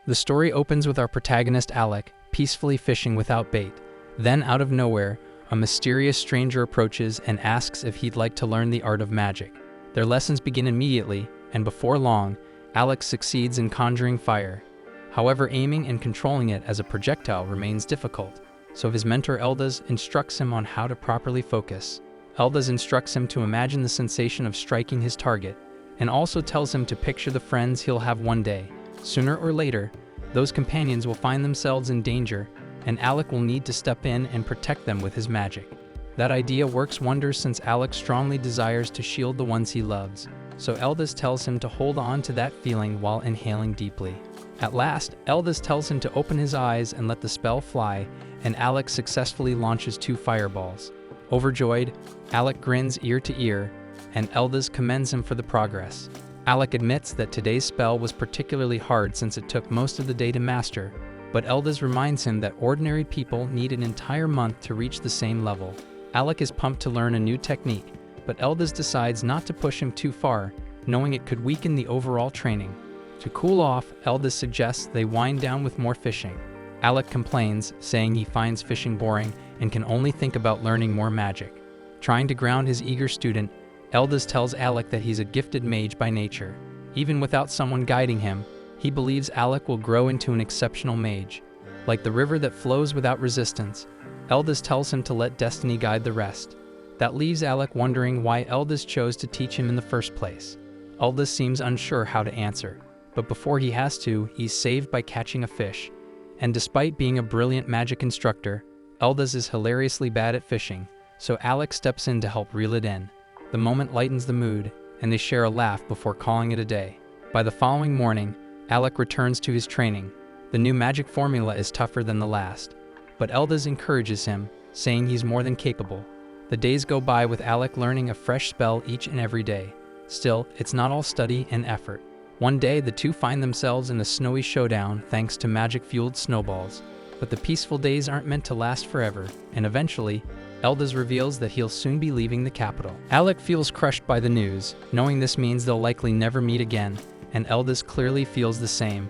The story opens with our protagonist Alec peacefully fishing without bait. Then, out of nowhere, a mysterious stranger approaches and asks if he'd like to learn the art of magic. Their lessons begin immediately, and before long, Alec succeeds in conjuring fire. However, aiming and controlling it as a projectile remains difficult, so his mentor Eldaz instructs him on how to properly focus. Eldaz instructs him to imagine the sensation of striking his target, and also tells him to picture the friends he'll have one day. Sooner or later, those companions will find themselves in danger, and Alec will need to step in and protect them with his magic. That idea works wonders since Alec strongly desires to shield the ones he loves, so Eldaz tells him to hold on to that feeling while inhaling deeply. At last, Eldaz tells him to open his eyes and let the spell fly, and Alec successfully launches 2 fireballs. Overjoyed, Alec grins ear to ear, and Eldaz commends him for the progress. Alec admits that today's spell was particularly hard since it took most of the day to master, but Eldaz reminds him that ordinary people need an entire month to reach the same level. Alec is pumped to learn a new technique, but Eldaz decides not to push him too far, knowing it could weaken the overall training. To cool off, Eldaz suggests they wind down with more fishing. Alec complains, saying he finds fishing boring and can only think about learning more magic. Trying to ground his eager student, Eldaz tells Alec that he's a gifted mage by nature. Even without someone guiding him, he believes Alec will grow into an exceptional mage. Like the river that flows without resistance, Eldaz tells him to let destiny guide the rest. That leaves Alec wondering why Eldaz chose to teach him in the first place. Eldaz seems unsure how to answer, but before he has to, he's saved by catching a fish. And despite being a brilliant magic instructor, Eldaz is hilariously bad at fishing, so Alec steps in to help reel it in. The moment lightens the mood, and they share a laugh before calling it a day. By the following morning, Alec returns to his training. The new magic formula is tougher than the last, but Eldaz encourages him, saying he's more than capable. The days go by with Alec learning a fresh spell each and every day. Still, it's not all study and effort. One day, the two find themselves in a snowy showdown thanks to magic-fueled snowballs. But the peaceful days aren't meant to last forever, and eventually, Eldaz reveals that he'll soon be leaving the capital. Alec feels crushed by the news, knowing this means they'll likely never meet again, and Eldaz clearly feels the same.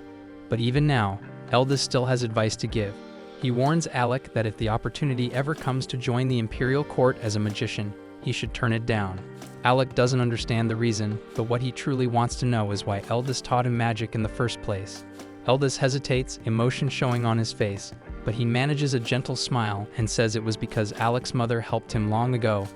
But even now, Eldaz still has advice to give. He warns Alec that if the opportunity ever comes to join the Imperial Court as a magician, he should turn it down. Alec doesn't understand the reason, but what he truly wants to know is why Eldaz taught him magic in the first place. Eldaz hesitates, emotion showing on his face, but he manages a gentle smile and says it was because Alec's mother helped him long ago,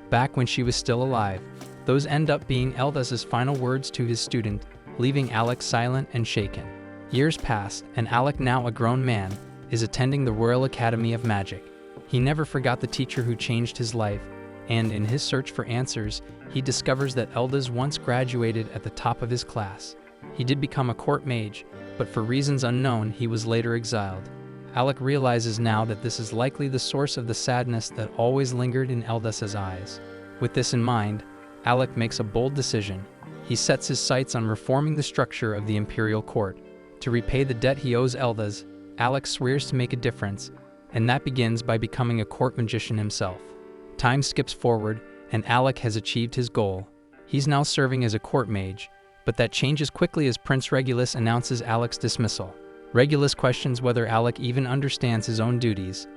back when she was still alive. Those end up being Eldaz's final words to his student, leaving Alec silent and shaken. Years pass, and Alec, now a grown man, is attending the Royal Academy of Magic. He never forgot the teacher who changed his life, and in his search for answers, he discovers that Eldaz once graduated at the top of his class. He did become a court mage, but for reasons unknown, he was later exiled. Alec realizes now that this is likely the source of the sadness that always lingered in Eldaz's eyes. With this in mind, Alec makes a bold decision. He sets his sights on reforming the structure of the Imperial Court. To repay the debt he owes Eldaz, Alec swears to make a difference, and that begins by becoming a court magician himself. Time skips forward, and Alec has achieved his goal. He's now serving as a court mage, but that changes quickly as Prince Regulus announces Alec's dismissal. Regulus questions whether Alec even understands his own duties.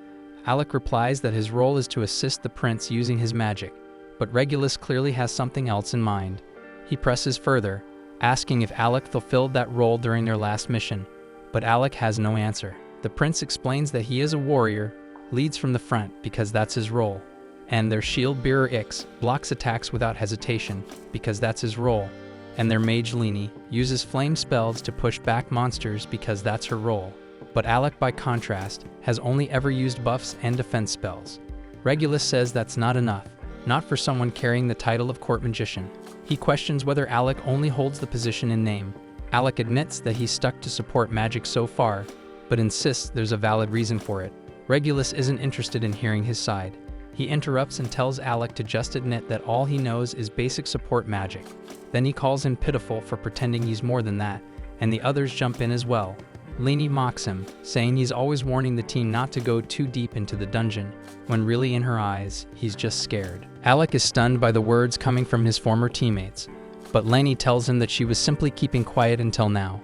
Alec replies that his role is to assist the prince using his magic, but Regulus clearly has something else in mind. He presses further, asking if Alec fulfilled that role during their last mission, but Alec has no answer. The prince explains that he is a warrior, leads from the front because that's his role, and their shield bearer Ix blocks attacks without hesitation because that's his role, and their mage Leni uses flame spells to push back monsters because that's her role. But Alec, by contrast, has only ever used buffs and defense spells. Regulus says that's not enough, not for someone carrying the title of court magician. He questions whether Alec only holds the position in name. Alec admits that he's stuck to support magic so far, but insists there's a valid reason for it. Regulus isn't interested in hearing his side. He interrupts and tells Alec to just admit that all he knows is basic support magic. Then he calls him pitiful for pretending he's more than that, and the others jump in as well. Leni mocks him, saying he's always warning the team not to go too deep into the dungeon, when really in her eyes, he's just scared. Alec is stunned by the words coming from his former teammates, but Leni tells him that she was simply keeping quiet until now.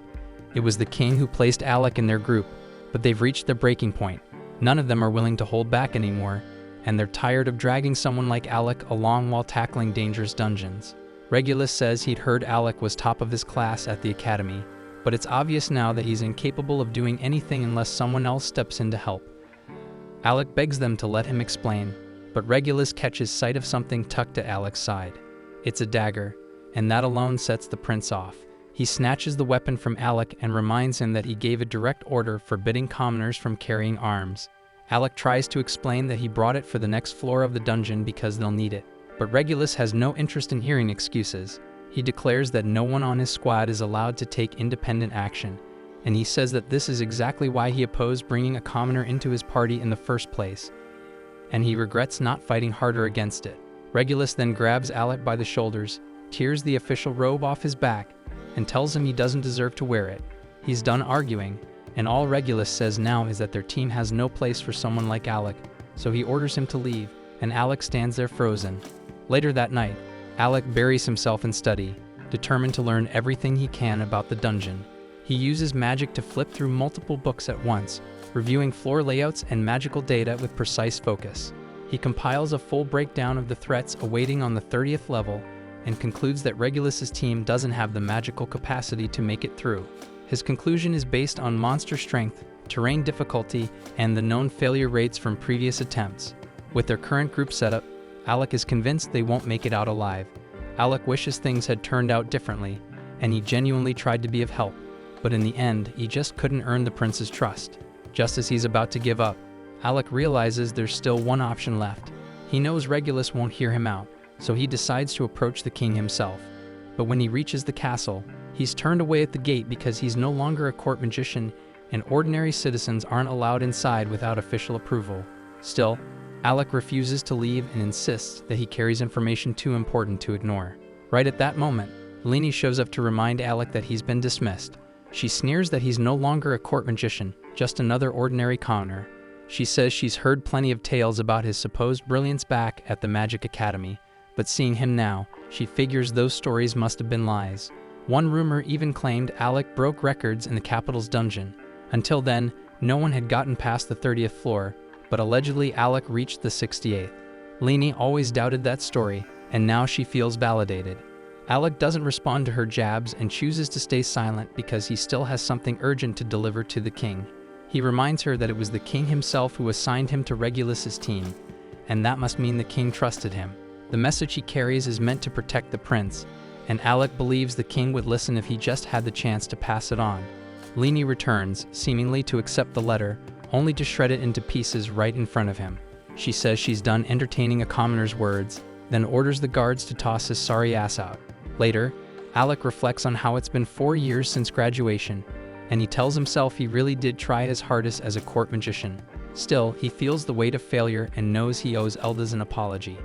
It was the king who placed Alec in their group, but they've reached their breaking point. None of them are willing to hold back anymore, and they're tired of dragging someone like Alec along while tackling dangerous dungeons. Regulus says he'd heard Alec was top of his class at the academy, but it's obvious now that he's incapable of doing anything unless someone else steps in to help. Alec begs them to let him explain, but Regulus catches sight of something tucked at Alec's side. It's a dagger, and that alone sets the prince off. He snatches the weapon from Alec and reminds him that he gave a direct order forbidding commoners from carrying arms. Alec tries to explain that he brought it for the next floor of the dungeon because they'll need it, but Regulus has no interest in hearing excuses. He declares that no one on his squad is allowed to take independent action, and he says that this is exactly why he opposed bringing a commoner into his party in the first place, and he regrets not fighting harder against it. Regulus then grabs Alec by the shoulders, tears the official robe off his back, and tells him he doesn't deserve to wear it. He's done arguing, and all Regulus says now is that their team has no place for someone like Alec, so he orders him to leave, and Alec stands there frozen. Later that night, Alec buries himself in study, determined to learn everything he can about the dungeon. He uses magic to flip through multiple books at once, reviewing floor layouts and magical data with precise focus. He compiles a full breakdown of the threats awaiting on the 30th level, and concludes that Regulus's team doesn't have the magical capacity to make it through. His conclusion is based on monster strength, terrain difficulty, and the known failure rates from previous attempts. With their current group setup, Alec is convinced they won't make it out alive. Alec wishes things had turned out differently, and he genuinely tried to be of help, but in the end, he just couldn't earn the prince's trust. Just as he's about to give up, Alec realizes there's still one option left. He knows Regulus won't hear him out, so he decides to approach the king himself. But when he reaches the castle, he's turned away at the gate because he's no longer a court magician, and ordinary citizens aren't allowed inside without official approval. Still, Alec refuses to leave and insists that he carries information too important to ignore. Right at that moment, Leni shows up to remind Alec that he's been dismissed. She sneers that he's no longer a court magician, just another ordinary commoner. She says she's heard plenty of tales about his supposed brilliance back at the Magic Academy, but seeing him now, she figures those stories must have been lies. One rumor even claimed Alec broke records in the capital's dungeon. Until then, no one had gotten past the 30th floor, but allegedly Alec reached the 68th. Leni always doubted that story, and now she feels validated. Alec doesn't respond to her jabs and chooses to stay silent because he still has something urgent to deliver to the king. He reminds her that it was the king himself who assigned him to Regulus's team, and that must mean the king trusted him. The message he carries is meant to protect the prince, and Alec believes the king would listen if he just had the chance to pass it on. Leni returns, seemingly to accept the letter, only to shred it into pieces right in front of him. She says she's done entertaining a commoner's words, then orders the guards to toss his sorry ass out. Later, Alec reflects on how it's been 4 years since graduation, and he tells himself he really did try his hardest as a court magician. Still, he feels the weight of failure and knows he owes Eldas an apology.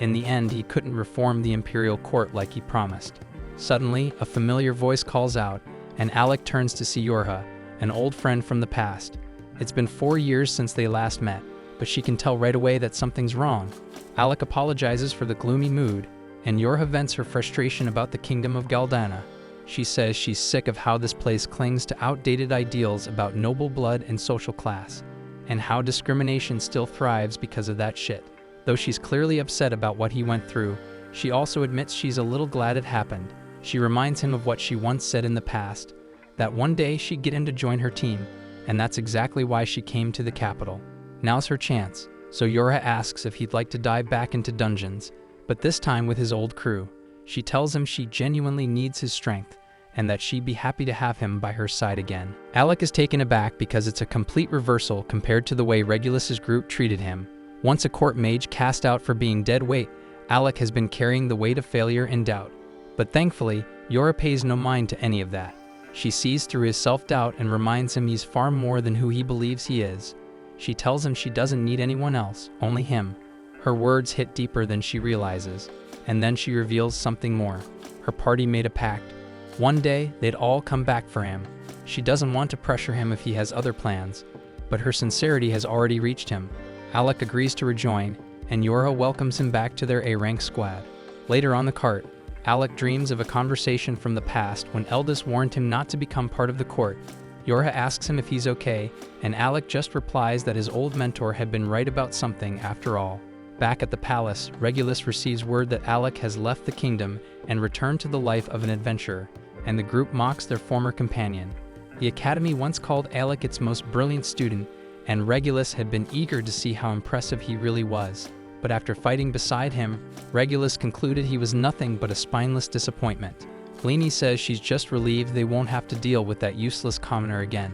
In the end, he couldn't reform the imperial court like he promised. Suddenly, a familiar voice calls out, and Alec turns to see Yorha, an old friend from the past. It's been 4 years since they last met, but she can tell right away that something's wrong. Alec apologizes for the gloomy mood, and Yorha vents her frustration about the kingdom of Galdana. She says she's sick of how this place clings to outdated ideals about noble blood and social class, and how discrimination still thrives because of that shit. Though she's clearly upset about what he went through, she also admits she's a little glad it happened. She reminds him of what she once said in the past, that one day she'd get him to join her team, and that's exactly why she came to the capital. Now's her chance, so Yorha asks if he'd like to dive back into dungeons, but this time with his old crew. She tells him she genuinely needs his strength, and that she'd be happy to have him by her side again. Alec is taken aback because it's a complete reversal compared to the way Regulus's group treated him. Once a court mage cast out for being dead weight, Alec has been carrying the weight of failure and doubt. But thankfully, Yorha pays no mind to any of that. She sees through his self-doubt and reminds him he's far more than who he believes he is. She tells him she doesn't need anyone else, only him. Her words hit deeper than she realizes, and then she reveals something more. Her party made a pact. One day, they'd all come back for him. She doesn't want to pressure him if he has other plans, but her sincerity has already reached him. Alec agrees to rejoin, and Yorha welcomes him back to their A-rank squad. Later on the cart, Alec dreams of a conversation from the past when Eldest warned him not to become part of the court. Yorha asks him if he's okay, and Alec just replies that his old mentor had been right about something after all. Back at the palace, Regulus receives word that Alec has left the kingdom and returned to the life of an adventurer, and the group mocks their former companion. The academy once called Alec its most brilliant student, and Regulus had been eager to see how impressive he really was. But after fighting beside him, Regulus concluded he was nothing but a spineless disappointment. Leanie says she's just relieved they won't have to deal with that useless commoner again.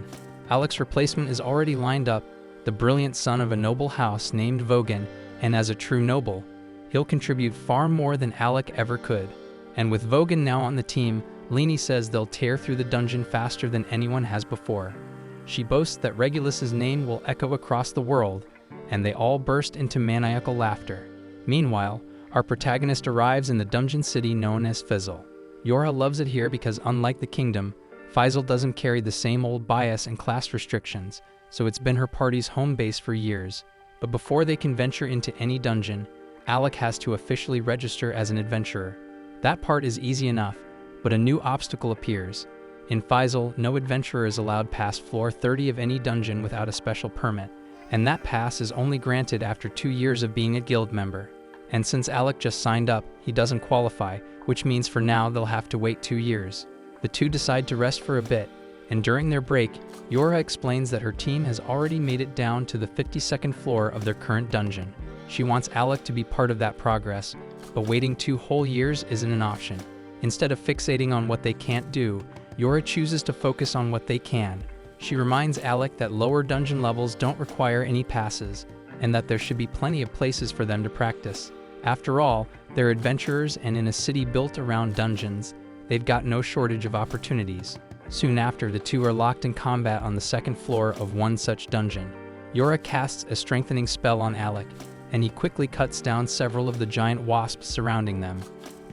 Alec's replacement is already lined up, the brilliant son of a noble house named Vogan, and as a true noble, he'll contribute far more than Alec ever could. And with Vogan now on the team, Leanie says they'll tear through the dungeon faster than anyone has before. She boasts that Regulus's name will echo across the world, and they all burst into maniacal laughter. Meanwhile, our protagonist arrives in the dungeon city known as Fizzle. Yorha loves it here because unlike the kingdom, Fizzle doesn't carry the same old bias and class restrictions, so it's been her party's home base for years. But before they can venture into any dungeon, Alec has to officially register as an adventurer. That part is easy enough, but a new obstacle appears. In Fizzle, no adventurer is allowed past floor 30 of any dungeon without a special permit, and that pass is only granted after 2 years of being a guild member. And since Alec just signed up, he doesn't qualify, which means for now they'll have to wait 2 years. The two decide to rest for a bit, and during their break, Yorha explains that her team has already made it down to the 52nd floor of their current dungeon. She wants Alec to be part of that progress, but waiting 2 whole years isn't an option. Instead of fixating on what they can't do, Yorha chooses to focus on what they can. She reminds Alec that lower dungeon levels don't require any passes, and that there should be plenty of places for them to practice. After all, they're adventurers, and in a city built around dungeons, they've got no shortage of opportunities. Soon after, the two are locked in combat on the 2nd floor of one such dungeon. Yorha casts a strengthening spell on Alec, and he quickly cuts down several of the giant wasps surrounding them.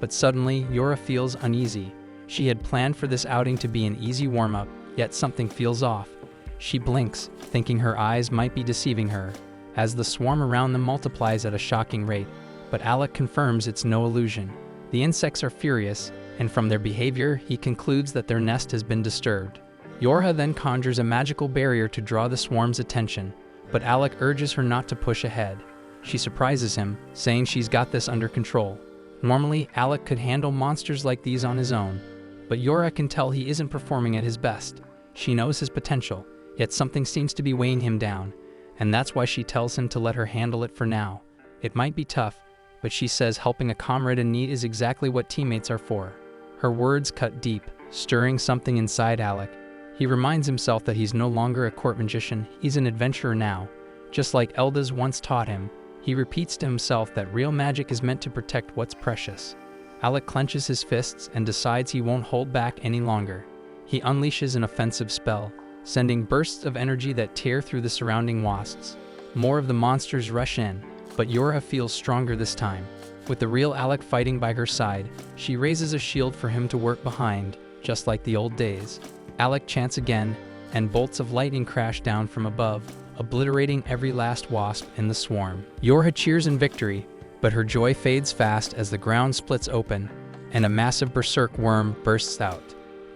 But suddenly, Yorha feels uneasy. She had planned for this outing to be an easy warm-up, yet something feels off. She blinks, thinking her eyes might be deceiving her, as the swarm around them multiplies at a shocking rate. But Alec confirms it's no illusion. The insects are furious, and from their behavior, he concludes that their nest has been disturbed. Yorha then conjures a magical barrier to draw the swarm's attention, but Alec urges her not to push ahead. She surprises him, saying she's got this under control. Normally, Alec could handle monsters like these on his own, but Yorha can tell he isn't performing at his best. She knows his potential, yet something seems to be weighing him down, and that's why she tells him to let her handle it for now. It might be tough, but she says helping a comrade in need is exactly what teammates are for. Her words cut deep, stirring something inside Alec. He reminds himself that he's no longer a court magician, he's an adventurer now. Just like Eldas once taught him, he repeats to himself that real magic is meant to protect what's precious. Alec clenches his fists and decides he won't hold back any longer. He unleashes an offensive spell, sending bursts of energy that tear through the surrounding wasps. More of the monsters rush in, but Yorha feels stronger this time. With the real Alec fighting by her side, she raises a shield for him to work behind, just like the old days. Alec chants again, and bolts of lightning crash down from above, obliterating every last wasp in the swarm. Yorha cheers in victory, but her joy fades fast as the ground splits open, and a massive berserk worm bursts out.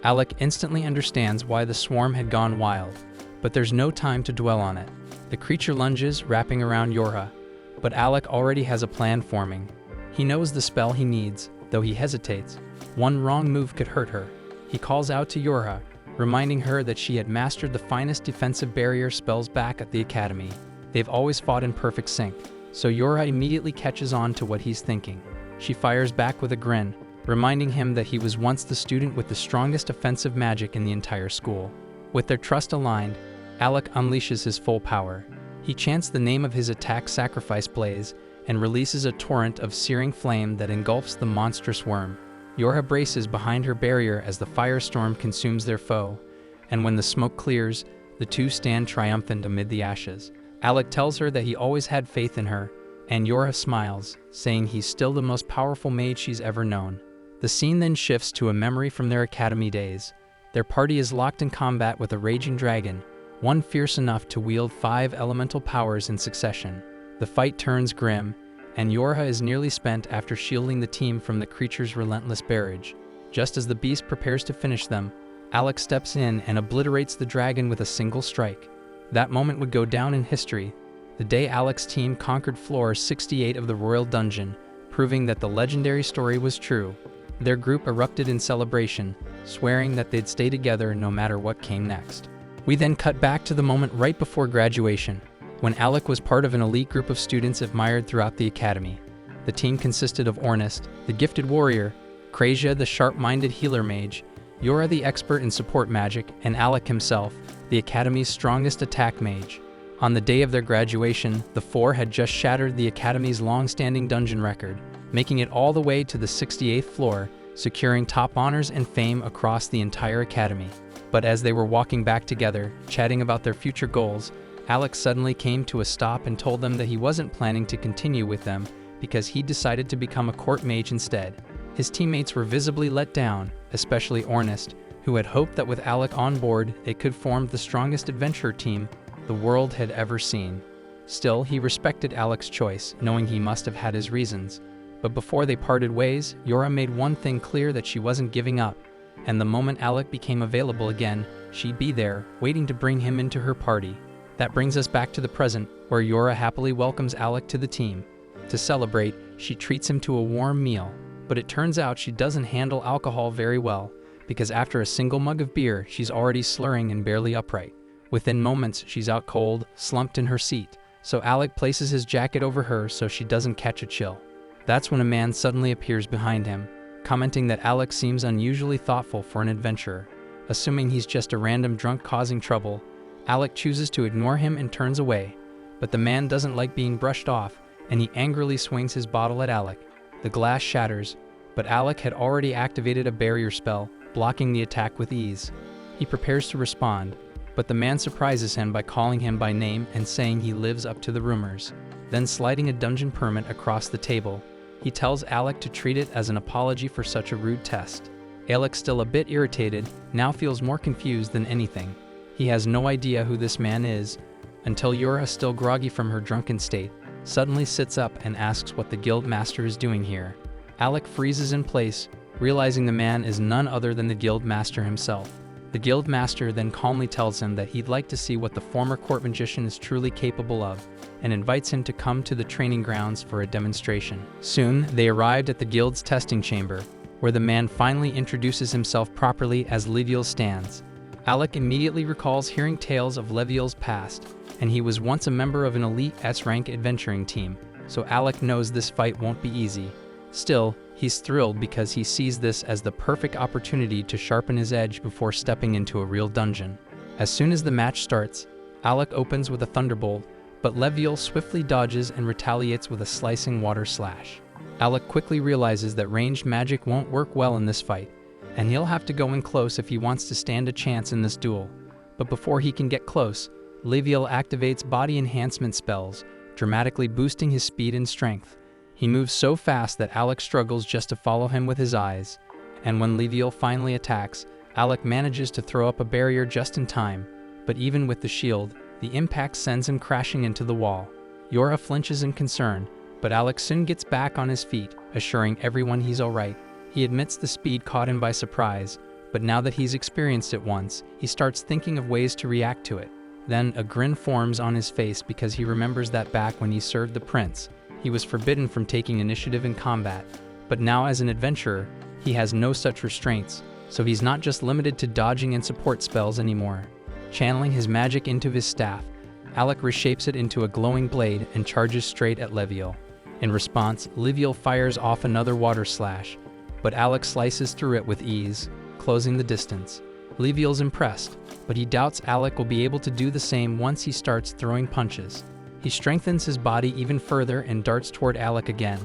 Alec instantly understands why the swarm had gone wild, but there's no time to dwell on it. The creature lunges, wrapping around Yorha, but Alec already has a plan forming. He knows the spell he needs, though he hesitates. One wrong move could hurt her. He calls out to Yorha, reminding her that she had mastered the finest defensive barrier spells back at the academy. They've always fought in perfect sync, so Yorha immediately catches on to what he's thinking. She fires back with a grin, reminding him that he was once the student with the strongest offensive magic in the entire school. With their trust aligned, Alec unleashes his full power. He chants the name of his attack Sacrifice Blaze and releases a torrent of searing flame that engulfs the monstrous worm. Yorha braces behind her barrier as the firestorm consumes their foe, and when the smoke clears, the two stand triumphant amid the ashes. Alec tells her that he always had faith in her, and Yorha smiles, saying he's still the most powerful mage she's ever known. The scene then shifts to a memory from their academy days. Their party is locked in combat with a raging dragon, one fierce enough to wield 5 elemental powers in succession. The fight turns grim, and Yorha is nearly spent after shielding the team from the creature's relentless barrage. Just as the beast prepares to finish them, Alec steps in and obliterates the dragon with a single strike. That moment would go down in history, the day Alec's team conquered floor 68 of the Royal Dungeon, proving that the legendary story was true. Their group erupted in celebration, swearing that they'd stay together no matter what came next. We then cut back to the moment right before graduation, when Alec was part of an elite group of students admired throughout the academy. The team consisted of Ornest, the gifted warrior, Krazia, the sharp-minded healer mage, Yora, the expert in support magic, and Alec himself, the academy's strongest attack mage. On the day of their graduation, the four had just shattered the academy's long-standing dungeon record, making it all the way to the 68th floor, securing top honors and fame across the entire academy. But as they were walking back together, chatting about their future goals, Alex suddenly came to a stop and told them that he wasn't planning to continue with them because he decided to become a court mage instead. His teammates were visibly let down, especially Ornest, who had hoped that with Alec on board, they could form the strongest adventure team the world had ever seen. Still, he respected Alec's choice, knowing he must have had his reasons. But before they parted ways, Yora made one thing clear, that she wasn't giving up, and the moment Alec became available again, she'd be there, waiting to bring him into her party. That brings us back to the present, where Yora happily welcomes Alec to the team. To celebrate, she treats him to a warm meal, but it turns out she doesn't handle alcohol very well, because after a single mug of beer, she's already slurring and barely upright. Within moments, she's out cold, slumped in her seat, so Alec places his jacket over her so she doesn't catch a chill. That's when a man suddenly appears behind him, commenting that Alec seems unusually thoughtful for an adventurer. Assuming he's just a random drunk causing trouble, Alec chooses to ignore him and turns away. But the man doesn't like being brushed off, and he angrily swings his bottle at Alec. The glass shatters, but Alec had already activated a barrier spell, blocking the attack with ease. He prepares to respond, but the man surprises him by calling him by name and saying he lives up to the rumors. Then sliding a dungeon permit across the table, he tells Alec to treat it as an apology for such a rude test. Alec, still a bit irritated, now feels more confused than anything. He has no idea who this man is, until Yura, still groggy from her drunken state, suddenly sits up and asks what the guild master is doing here. Alec freezes in place, realizing the man is none other than the guild master himself. The guild master then calmly tells him that he'd like to see what the former court magician is truly capable of, and invites him to come to the training grounds for a demonstration. Soon, they arrived at the guild's testing chamber, where the man finally introduces himself properly as Leviel stands. Alec immediately recalls hearing tales of Leviel's past, and he was once a member of an elite S-rank adventuring team, so Alec knows this fight won't be easy. Still, he's thrilled because he sees this as the perfect opportunity to sharpen his edge before stepping into a real dungeon. As soon as the match starts, Alec opens with a thunderbolt, but Leviel swiftly dodges and retaliates with a slicing water slash. Alec quickly realizes that ranged magic won't work well in this fight, and he'll have to go in close if he wants to stand a chance in this duel. But before he can get close, Leviel activates body enhancement spells, dramatically boosting his speed and strength. He moves so fast that Alec struggles just to follow him with his eyes, and when Leviel finally attacks, Alec manages to throw up a barrier just in time, but even with the shield, the impact sends him crashing into the wall. Yora flinches in concern, but Alec soon gets back on his feet, assuring everyone he's alright. He admits the speed caught him by surprise, but now that he's experienced it once, he starts thinking of ways to react to it. Then a grin forms on his face because he remembers that back when he served the prince, he was forbidden from taking initiative in combat, but now as an adventurer, he has no such restraints, so he's not just limited to dodging and support spells anymore. Channeling his magic into his staff, Alec reshapes it into a glowing blade and charges straight at Leviel. In response, Leviel fires off another water slash, but Alec slices through it with ease, closing the distance. Leviel's impressed, but he doubts Alec will be able to do the same once he starts throwing punches. He strengthens his body even further and darts toward Alec again,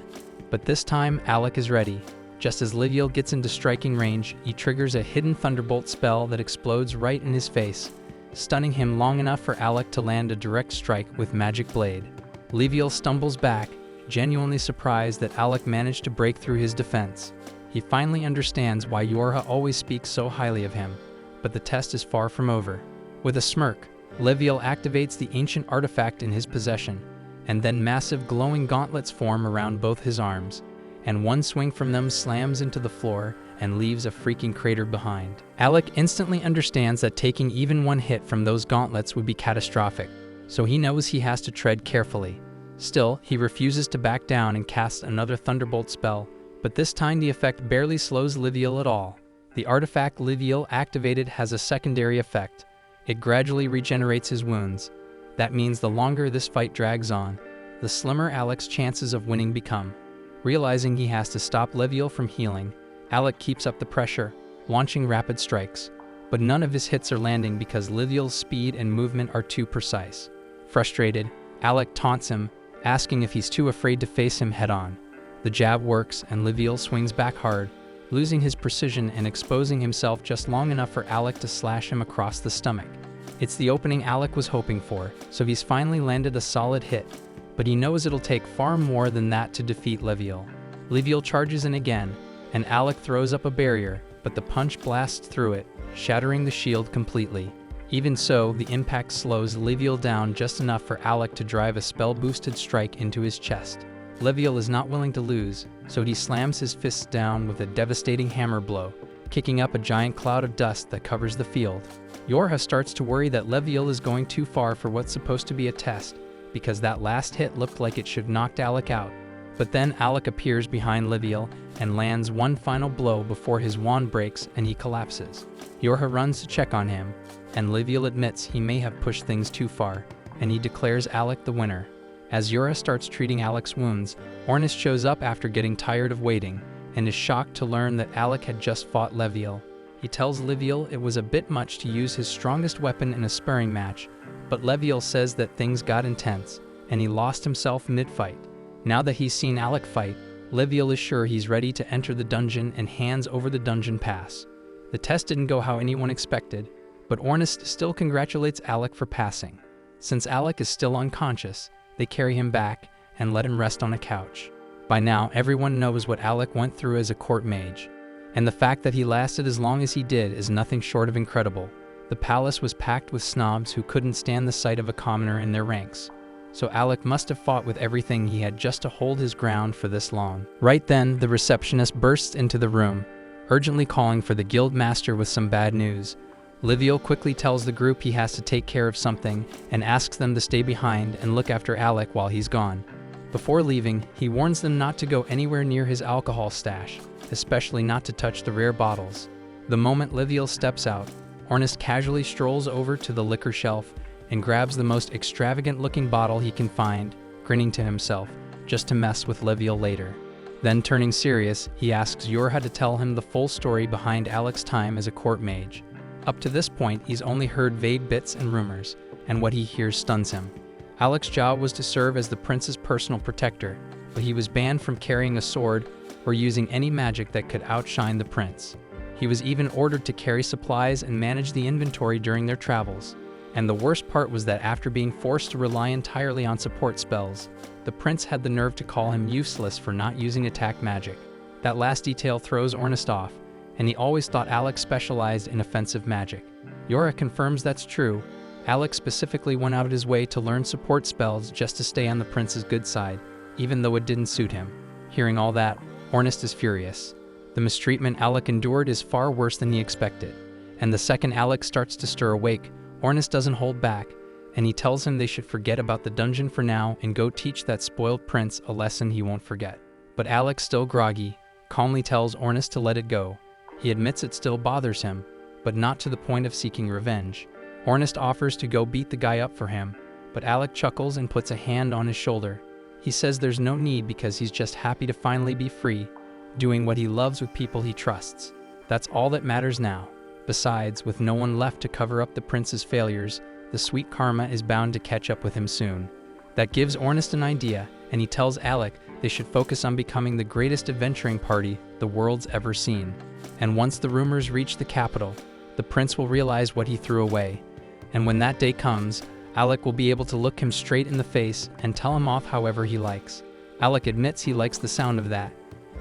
but this time Alec is ready. Just as Leviel gets into striking range, he triggers a hidden thunderbolt spell that explodes right in his face, stunning him long enough for Alec to land a direct strike with magic blade. Leviel stumbles back, genuinely surprised that Alec managed to break through his defense. He finally understands why Yorha always speaks so highly of him, but the test is far from over. With a smirk, Leviel activates the ancient artifact in his possession, and then massive glowing gauntlets form around both his arms, and one swing from them slams into the floor and leaves a freaking crater behind. Alec instantly understands that taking even one hit from those gauntlets would be catastrophic, so he knows he has to tread carefully. Still, he refuses to back down and casts another Thunderbolt spell, but this time the effect barely slows Liviel at all. The artifact Liviel activated has a secondary effect. It gradually regenerates his wounds. That means the longer this fight drags on, the slimmer Alec's chances of winning become. Realizing he has to stop Liviel from healing, Alec keeps up the pressure, launching rapid strikes, but none of his hits are landing because Liviel's speed and movement are too precise. Frustrated, Alec taunts him, asking if he's too afraid to face him head-on. The jab works and Liviel swings back hard, losing his precision and exposing himself just long enough for Alec to slash him across the stomach. It's the opening Alec was hoping for, so he's finally landed a solid hit, but he knows it'll take far more than that to defeat Liviel. Liviel charges in again, and Alec throws up a barrier, but the punch blasts through it, shattering the shield completely. Even so, the impact slows Liviel down just enough for Alec to drive a spell-boosted strike into his chest. Liviel is not willing to lose, so he slams his fists down with a devastating hammer blow, kicking up a giant cloud of dust that covers the field. Yorha starts to worry that Liviel is going too far for what's supposed to be a test, because that last hit looked like it should knock Alec out. But then Alec appears behind Liviel and lands one final blow before his wand breaks and he collapses. Yorha runs to check on him, and Liviel admits he may have pushed things too far, and he declares Alec the winner. As Yorha starts treating Alec's wounds, Ornus shows up after getting tired of waiting, and is shocked to learn that Alec had just fought Liviel. He tells Liviel it was a bit much to use his strongest weapon in a sparring match, but Liviel says that things got intense, and he lost himself mid-fight. Now that he's seen Alec fight, Liviel is sure he's ready to enter the dungeon and hands over the dungeon pass. The test didn't go how anyone expected, but Ornus still congratulates Alec for passing. Since Alec is still unconscious, they carry him back and let him rest on a couch. By now, everyone knows what Alec went through as a court mage, and the fact that he lasted as long as he did is nothing short of incredible. The palace was packed with snobs who couldn't stand the sight of a commoner in their ranks, so Alec must have fought with everything he had just to hold his ground for this long. Right then, the receptionist bursts into the room, urgently calling for the guild master with some bad news. Liviel quickly tells the group he has to take care of something and asks them to stay behind and look after Alec while he's gone. Before leaving, he warns them not to go anywhere near his alcohol stash, especially not to touch the rare bottles. The moment Liviel steps out, Ornus casually strolls over to the liquor shelf and grabs the most extravagant-looking bottle he can find, grinning to himself, just to mess with Liviel later. Then turning serious, he asks Yorha to tell him the full story behind Alec's time as a court mage. Up to this point, he's only heard vague bits and rumors, and what he hears stuns him. Alec's job was to serve as the prince's personal protector, but he was banned from carrying a sword or using any magic that could outshine the prince. He was even ordered to carry supplies and manage the inventory during their travels. And the worst part was that after being forced to rely entirely on support spells, the prince had the nerve to call him useless for not using attack magic. That last detail throws Ornus off, and he always thought Alec specialized in offensive magic. Yorha confirms that's true. Alec specifically went out of his way to learn support spells just to stay on the prince's good side, even though it didn't suit him. Hearing all that, Ornus is furious. The mistreatment Alec endured is far worse than he expected, and the second Alec starts to stir awake, Ornus doesn't hold back, and he tells him they should forget about the dungeon for now and go teach that spoiled prince a lesson he won't forget. But Alec, still groggy, calmly tells Ornus to let it go. He admits it still bothers him, but not to the point of seeking revenge. Ornus offers to go beat the guy up for him, but Alec chuckles and puts a hand on his shoulder. He says there's no need because he's just happy to finally be free, doing what he loves with people he trusts. That's all that matters now. Besides, with no one left to cover up the prince's failures, the sweet karma is bound to catch up with him soon. That gives Ornus an idea, and he tells Alec they should focus on becoming the greatest adventuring party the world's ever seen. And once the rumors reach the capital, the prince will realize what he threw away. And when that day comes, Alec will be able to look him straight in the face and tell him off however he likes. Alec admits he likes the sound of that,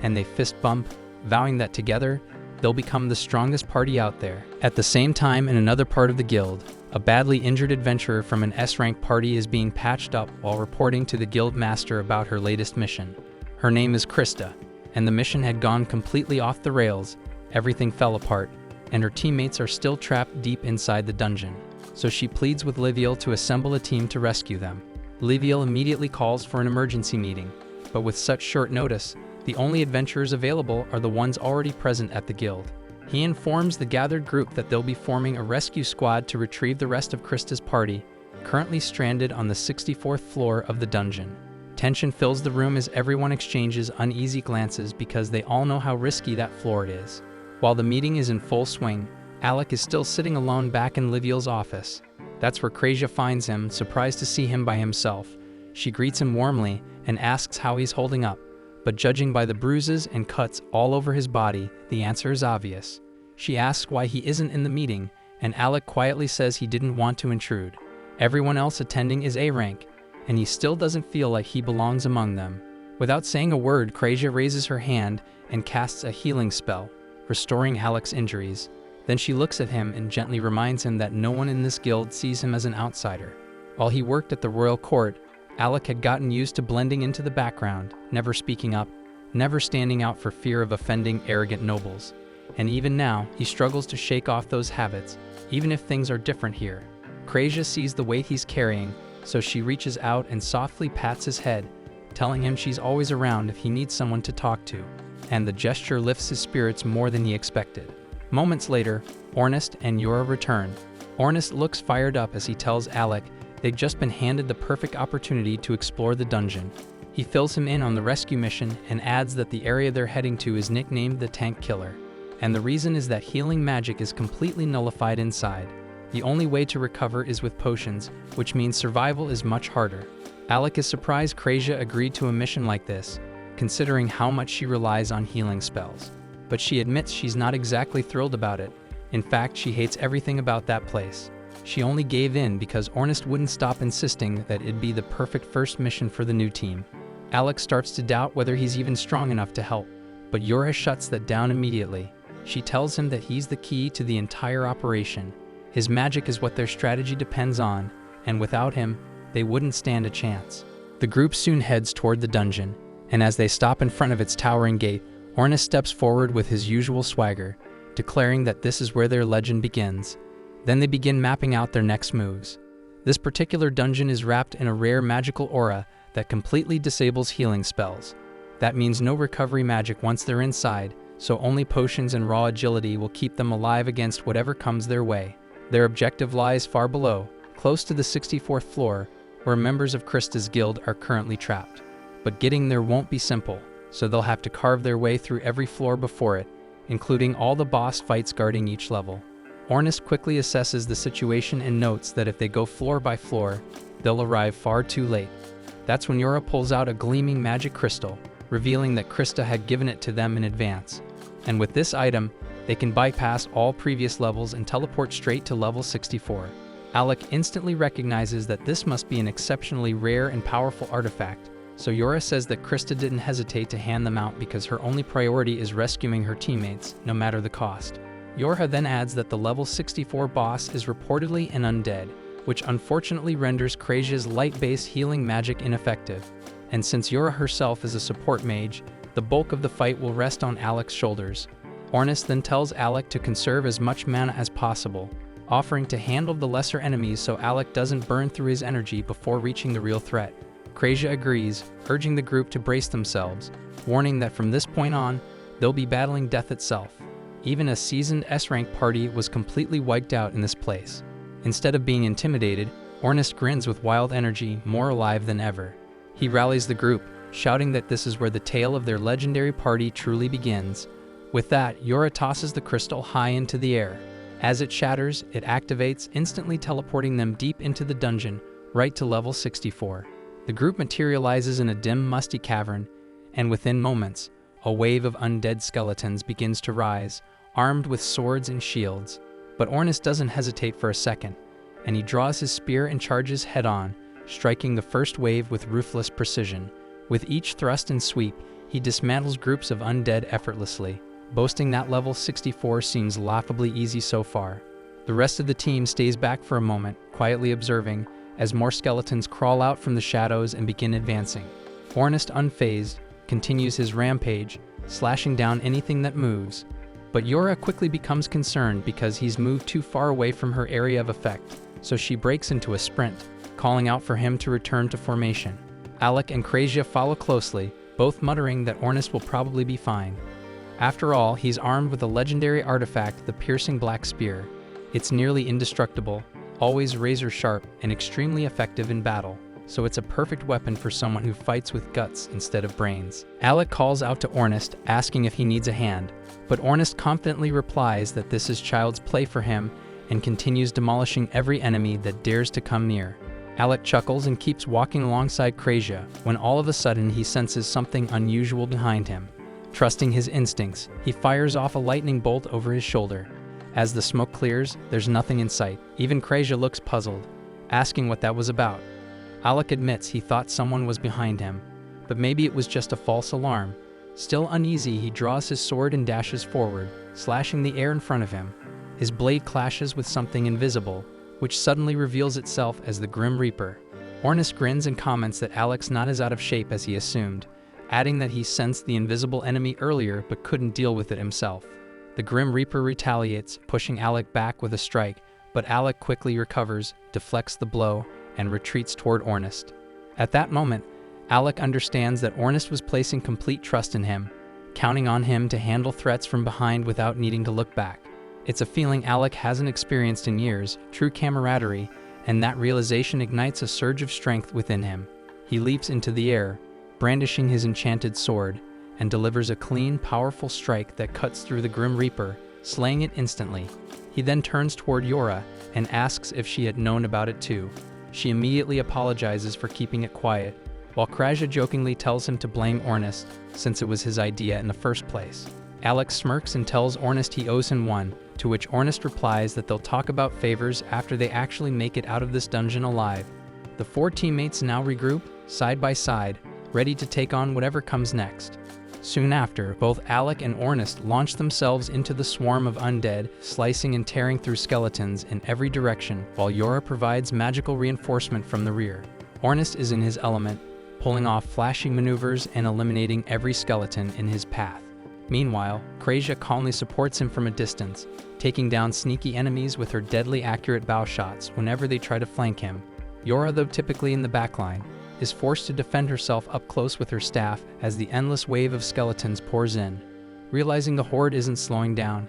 and they fist bump, vowing that together, they'll become the strongest party out there. At the same time, in another part of the guild, A badly injured adventurer from an S-rank party is being patched up while reporting to the guild master about her latest mission. Her name is Krista, and the mission had gone completely off the rails. Everything fell apart, and her teammates are still trapped deep inside the dungeon. So she pleads with Liviel to assemble a team to rescue them. Liviel immediately calls for an emergency meeting, but with such short notice, the only adventurers available are the ones already present at the guild. He informs the gathered group that they'll be forming a rescue squad to retrieve the rest of Krista's party, currently stranded on the 64th floor of the dungeon. Tension fills the room as everyone exchanges uneasy glances because they all know how risky that floor it is. While the meeting is in full swing, Alec is still sitting alone back in Liviel's office. That's where Krasia finds him, surprised to see him by himself. She greets him warmly and asks how he's holding up, but judging by the bruises and cuts all over his body, the answer is obvious. She asks why he isn't in the meeting, and Alec quietly says he didn't want to intrude. Everyone else attending is A-rank, and he still doesn't feel like he belongs among them. Without saying a word, Krasia raises her hand and casts a healing spell, restoring Alec's injuries. Then she looks at him and gently reminds him that no one in this guild sees him as an outsider. While he worked at the royal court, Alec had gotten used to blending into the background, never speaking up, never standing out for fear of offending arrogant nobles. And even now, he struggles to shake off those habits, even if things are different here. Krasia sees the weight he's carrying, so she reaches out and softly pats his head, telling him she's always around if he needs someone to talk to. And the gesture lifts his spirits more than he expected. Moments later, Ornest and Yura return. Ornest looks fired up as he tells Alec they've just been handed the perfect opportunity to explore the dungeon. He fills him in on the rescue mission and adds that the area they're heading to is nicknamed the Tank Killer. And the reason is that healing magic is completely nullified inside. The only way to recover is with potions, which means survival is much harder. Alec is surprised Krasia agreed to a mission like this, considering how much she relies on healing spells. But she admits she's not exactly thrilled about it. In fact, she hates everything about that place. She only gave in because Ornest wouldn't stop insisting that it'd be the perfect first mission for the new team. Alec starts to doubt whether he's even strong enough to help, but Yura shuts that down immediately. She tells him that he's the key to the entire operation. His magic is what their strategy depends on, and without him, they wouldn't stand a chance. The group soon heads toward the dungeon, and as they stop in front of its towering gate, Ornest steps forward with his usual swagger, declaring that this is where their legend begins. Then they begin mapping out their next moves. This particular dungeon is wrapped in a rare magical aura that completely disables healing spells. That means no recovery magic once they're inside, so only potions and raw agility will keep them alive against whatever comes their way. Their objective lies far below, close to the 64th floor, where members of Krista's guild are currently trapped. But getting there won't be simple, so they'll have to carve their way through every floor before it, including all the boss fights guarding each level. Ornest quickly assesses the situation and notes that if they go floor by floor, they'll arrive far too late. That's when Yura pulls out a gleaming magic crystal, revealing that Krista had given it to them in advance. And with this item, they can bypass all previous levels and teleport straight to level 64. Alec instantly recognizes that this must be an exceptionally rare and powerful artifact, so Yura says that Krista didn't hesitate to hand them out because her only priority is rescuing her teammates, no matter the cost. Yura then adds that the level 64 boss is reportedly an undead, which unfortunately renders Krasia's light-based healing magic ineffective. And since Yura herself is a support mage, the bulk of the fight will rest on Alec's shoulders. Ornest then tells Alec to conserve as much mana as possible, offering to handle the lesser enemies so Alec doesn't burn through his energy before reaching the real threat. Krasia agrees, urging the group to brace themselves, warning that from this point on, they'll be battling death itself. Even a seasoned S-rank party was completely wiped out in this place. Instead of being intimidated, Ornest grins with wild energy, more alive than ever. He rallies the group, shouting that this is where the tale of their legendary party truly begins. With that, Yura tosses the crystal high into the air. As it shatters, it activates, instantly teleporting them deep into the dungeon, right to level 64. The group materializes in a dim, musty cavern, and within moments, a wave of undead skeletons begins to rise, armed with swords and shields. But Ornest doesn't hesitate for a second, and he draws his spear and charges head-on, striking the first wave with ruthless precision. With each thrust and sweep, he dismantles groups of undead effortlessly, boasting that level 64 seems laughably easy so far. The rest of the team stays back for a moment, quietly observing, as more skeletons crawl out from the shadows and begin advancing. Ornest, unfazed, continues his rampage, slashing down anything that moves. But Yora quickly becomes concerned because he's moved too far away from her area of effect, so she breaks into a sprint, calling out for him to return to formation. Alec and Krasia follow closely, both muttering that Ornest will probably be fine. After all, he's armed with a legendary artifact, the piercing black spear. It's nearly indestructible, always razor-sharp, and extremely effective in battle, so it's a perfect weapon for someone who fights with guts instead of brains. Alec calls out to Ornest, asking if he needs a hand, but Ornest confidently replies that this is child's play for him and continues demolishing every enemy that dares to come near. Alec chuckles and keeps walking alongside Krasia when all of a sudden he senses something unusual behind him. Trusting his instincts, he fires off a lightning bolt over his shoulder. As the smoke clears, there's nothing in sight. Even Krasia looks puzzled, asking what that was about. Alec admits he thought someone was behind him, but maybe it was just a false alarm. Still uneasy, he draws his sword and dashes forward, slashing the air in front of him. His blade clashes with something invisible, which suddenly reveals itself as the Grim Reaper. Ornest grins and comments that Alec's not as out of shape as he assumed, adding that he sensed the invisible enemy earlier but couldn't deal with it himself. The Grim Reaper retaliates, pushing Alec back with a strike, but Alec quickly recovers, deflects the blow, and retreats toward Ornest. At that moment, Alec understands that Ornest was placing complete trust in him, counting on him to handle threats from behind without needing to look back. It's a feeling Alec hasn't experienced in years, true camaraderie, and that realization ignites a surge of strength within him. He leaps into the air, brandishing his enchanted sword, and delivers a clean, powerful strike that cuts through the Grim Reaper, slaying it instantly. He then turns toward Yora and asks if she had known about it too. She immediately apologizes for keeping it quiet, while Krasia jokingly tells him to blame Ornest, since it was his idea in the first place. Alec smirks and tells Ornest he owes him one, to which Ornest replies that they'll talk about favors after they actually make it out of this dungeon alive. The four teammates now regroup, side by side, ready to take on whatever comes next. Soon after, both Alec and Ornest launch themselves into the swarm of undead, slicing and tearing through skeletons in every direction, while Yora provides magical reinforcement from the rear. Ornest is in his element, pulling off flashy maneuvers and eliminating every skeleton in his path. Meanwhile, Krasia calmly supports him from a distance, taking down sneaky enemies with her deadly accurate bow shots whenever they try to flank him. Yora, though typically in the backline, is forced to defend herself up close with her staff as the endless wave of skeletons pours in. Realizing the horde isn't slowing down,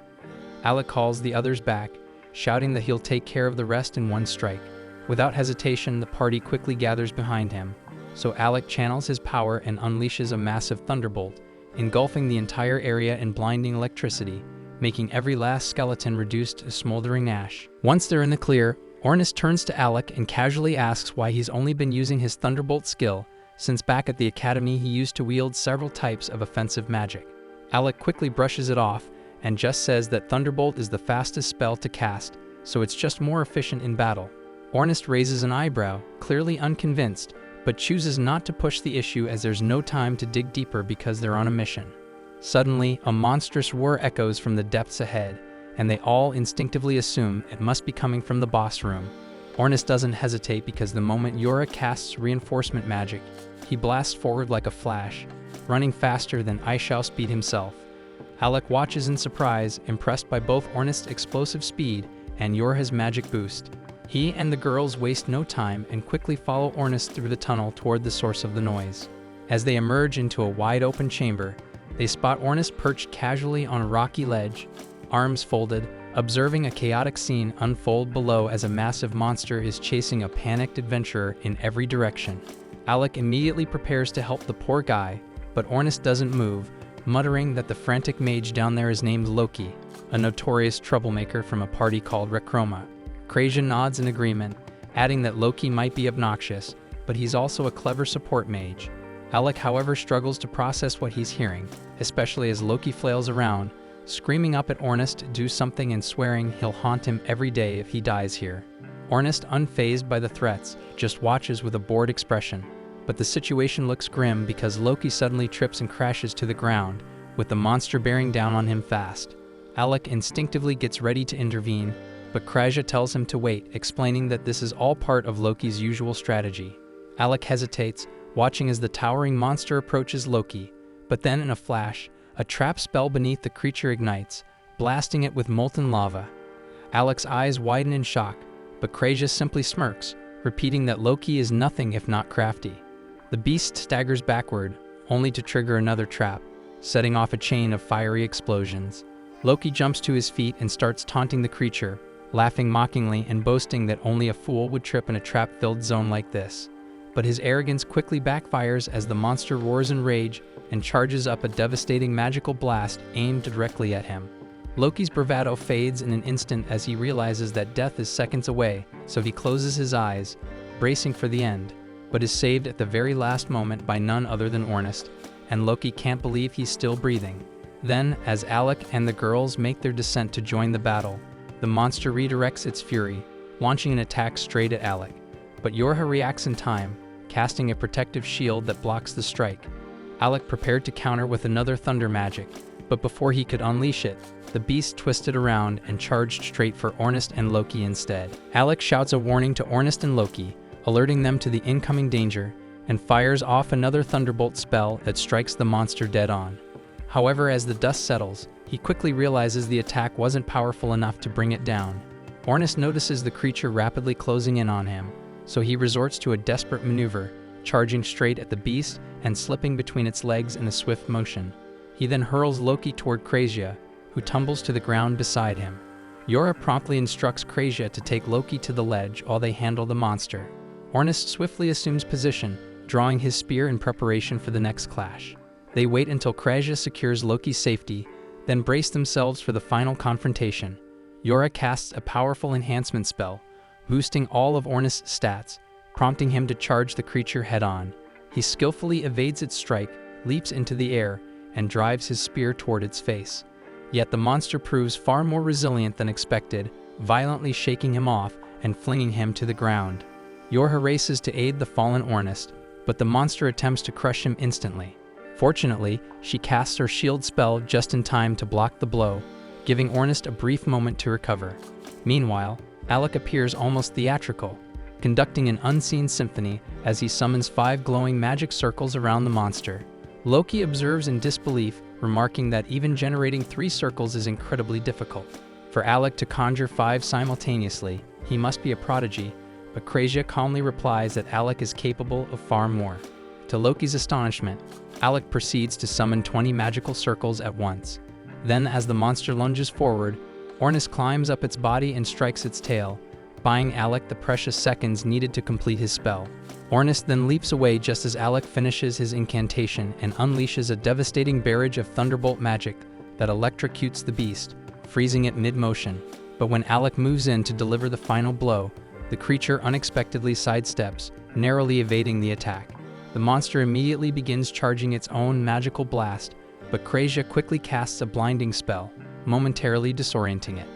Alec calls the others back, shouting that he'll take care of the rest in one strike. Without hesitation, the party quickly gathers behind him, so Alec channels his power and unleashes a massive thunderbolt, engulfing the entire area in blinding electricity, making every last skeleton reduced to smoldering ash. Once they're in the clear, Ornest turns to Alec and casually asks why he's only been using his Thunderbolt skill, since back at the academy he used to wield several types of offensive magic. Alec quickly brushes it off and just says that Thunderbolt is the fastest spell to cast, so it's just more efficient in battle. Ornest raises an eyebrow, clearly unconvinced, but chooses not to push the issue as there's no time to dig deeper because they're on a mission. Suddenly, a monstrous roar echoes from the depths ahead, and they all instinctively assume it must be coming from the boss room. Ornest doesn't hesitate because the moment Yora casts reinforcement magic, he blasts forward like a flash, running faster than Speed himself. Alec watches in surprise, impressed by both Ornest's explosive speed and Yora's magic boost. He and the girls waste no time and quickly follow Ornest through the tunnel toward the source of the noise. As they emerge into a wide-open chamber, they spot Ornest perched casually on a rocky ledge, arms folded, observing a chaotic scene unfold below as a massive monster is chasing a panicked adventurer in every direction. Alec immediately prepares to help the poor guy, but Ornest doesn't move, muttering that the frantic mage down there is named Loki, a notorious troublemaker from a party called Recroma. Krasia nods in agreement, adding that Loki might be obnoxious, but he's also a clever support mage. Alec, however, struggles to process what he's hearing, especially as Loki flails around, screaming up at Ornest to do something and swearing he'll haunt him every day if he dies here. Ornest, unfazed by the threats, just watches with a bored expression, but the situation looks grim because Loki suddenly trips and crashes to the ground, with the monster bearing down on him fast. Alec instinctively gets ready to intervene, but Kraja tells him to wait, explaining that this is all part of Loki's usual strategy. Alec hesitates, watching as the towering monster approaches Loki, but then in a flash, a trap spell beneath the creature ignites, blasting it with molten lava. Alec's eyes widen in shock, but Kraja simply smirks, repeating that Loki is nothing if not crafty. The beast staggers backward, only to trigger another trap, setting off a chain of fiery explosions. Loki jumps to his feet and starts taunting the creature, laughing mockingly and boasting that only a fool would trip in a trap-filled zone like this. But his arrogance quickly backfires as the monster roars in rage and charges up a devastating magical blast aimed directly at him. Loki's bravado fades in an instant as he realizes that death is seconds away, so he closes his eyes, bracing for the end, but is saved at the very last moment by none other than Ornest, and Loki can't believe he's still breathing. Then, as Alec and the girls make their descent to join the battle, the monster redirects its fury, launching an attack straight at Alec. But Yorha reacts in time, casting a protective shield that blocks the strike. Alec prepared to counter with another thunder magic, but before he could unleash it, the beast twisted around and charged straight for Ornest and Loki instead. Alec shouts a warning to Ornest and Loki, alerting them to the incoming danger, and fires off another thunderbolt spell that strikes the monster dead on. However, as the dust settles, he quickly realizes the attack wasn't powerful enough to bring it down. Ornest notices the creature rapidly closing in on him, so he resorts to a desperate maneuver, charging straight at the beast and slipping between its legs in a swift motion. He then hurls Loki toward Krasia, who tumbles to the ground beside him. Yorha promptly instructs Krasia to take Loki to the ledge while they handle the monster. Ornest swiftly assumes position, drawing his spear in preparation for the next clash. They wait until Krasia secures Loki's safety, then brace themselves for the final confrontation. Yorha casts a powerful enhancement spell, boosting all of Ornest's stats, prompting him to charge the creature head-on. He skillfully evades its strike, leaps into the air, and drives his spear toward its face. Yet the monster proves far more resilient than expected, violently shaking him off and flinging him to the ground. Yorha races to aid the fallen Ornest, but the monster attempts to crush him instantly. Fortunately, she casts her shield spell just in time to block the blow, giving Ornest a brief moment to recover. Meanwhile, Alec appears almost theatrical, conducting an unseen symphony as he summons 5 glowing magic circles around the monster. Loki observes in disbelief, remarking that even generating 3 circles is incredibly difficult. For Alec to conjure 5 simultaneously, he must be a prodigy, but Krasia calmly replies that Alec is capable of far more. To Loki's astonishment, Alec proceeds to summon 20 magical circles at once. Then, as the monster lunges forward, Ornest climbs up its body and strikes its tail, buying Alec the precious seconds needed to complete his spell. Ornest then leaps away just as Alec finishes his incantation and unleashes a devastating barrage of thunderbolt magic that electrocutes the beast, freezing it mid-motion. But when Alec moves in to deliver the final blow, the creature unexpectedly sidesteps, narrowly evading the attack. The monster immediately begins charging its own magical blast, but Krasia quickly casts a blinding spell, momentarily disorienting it.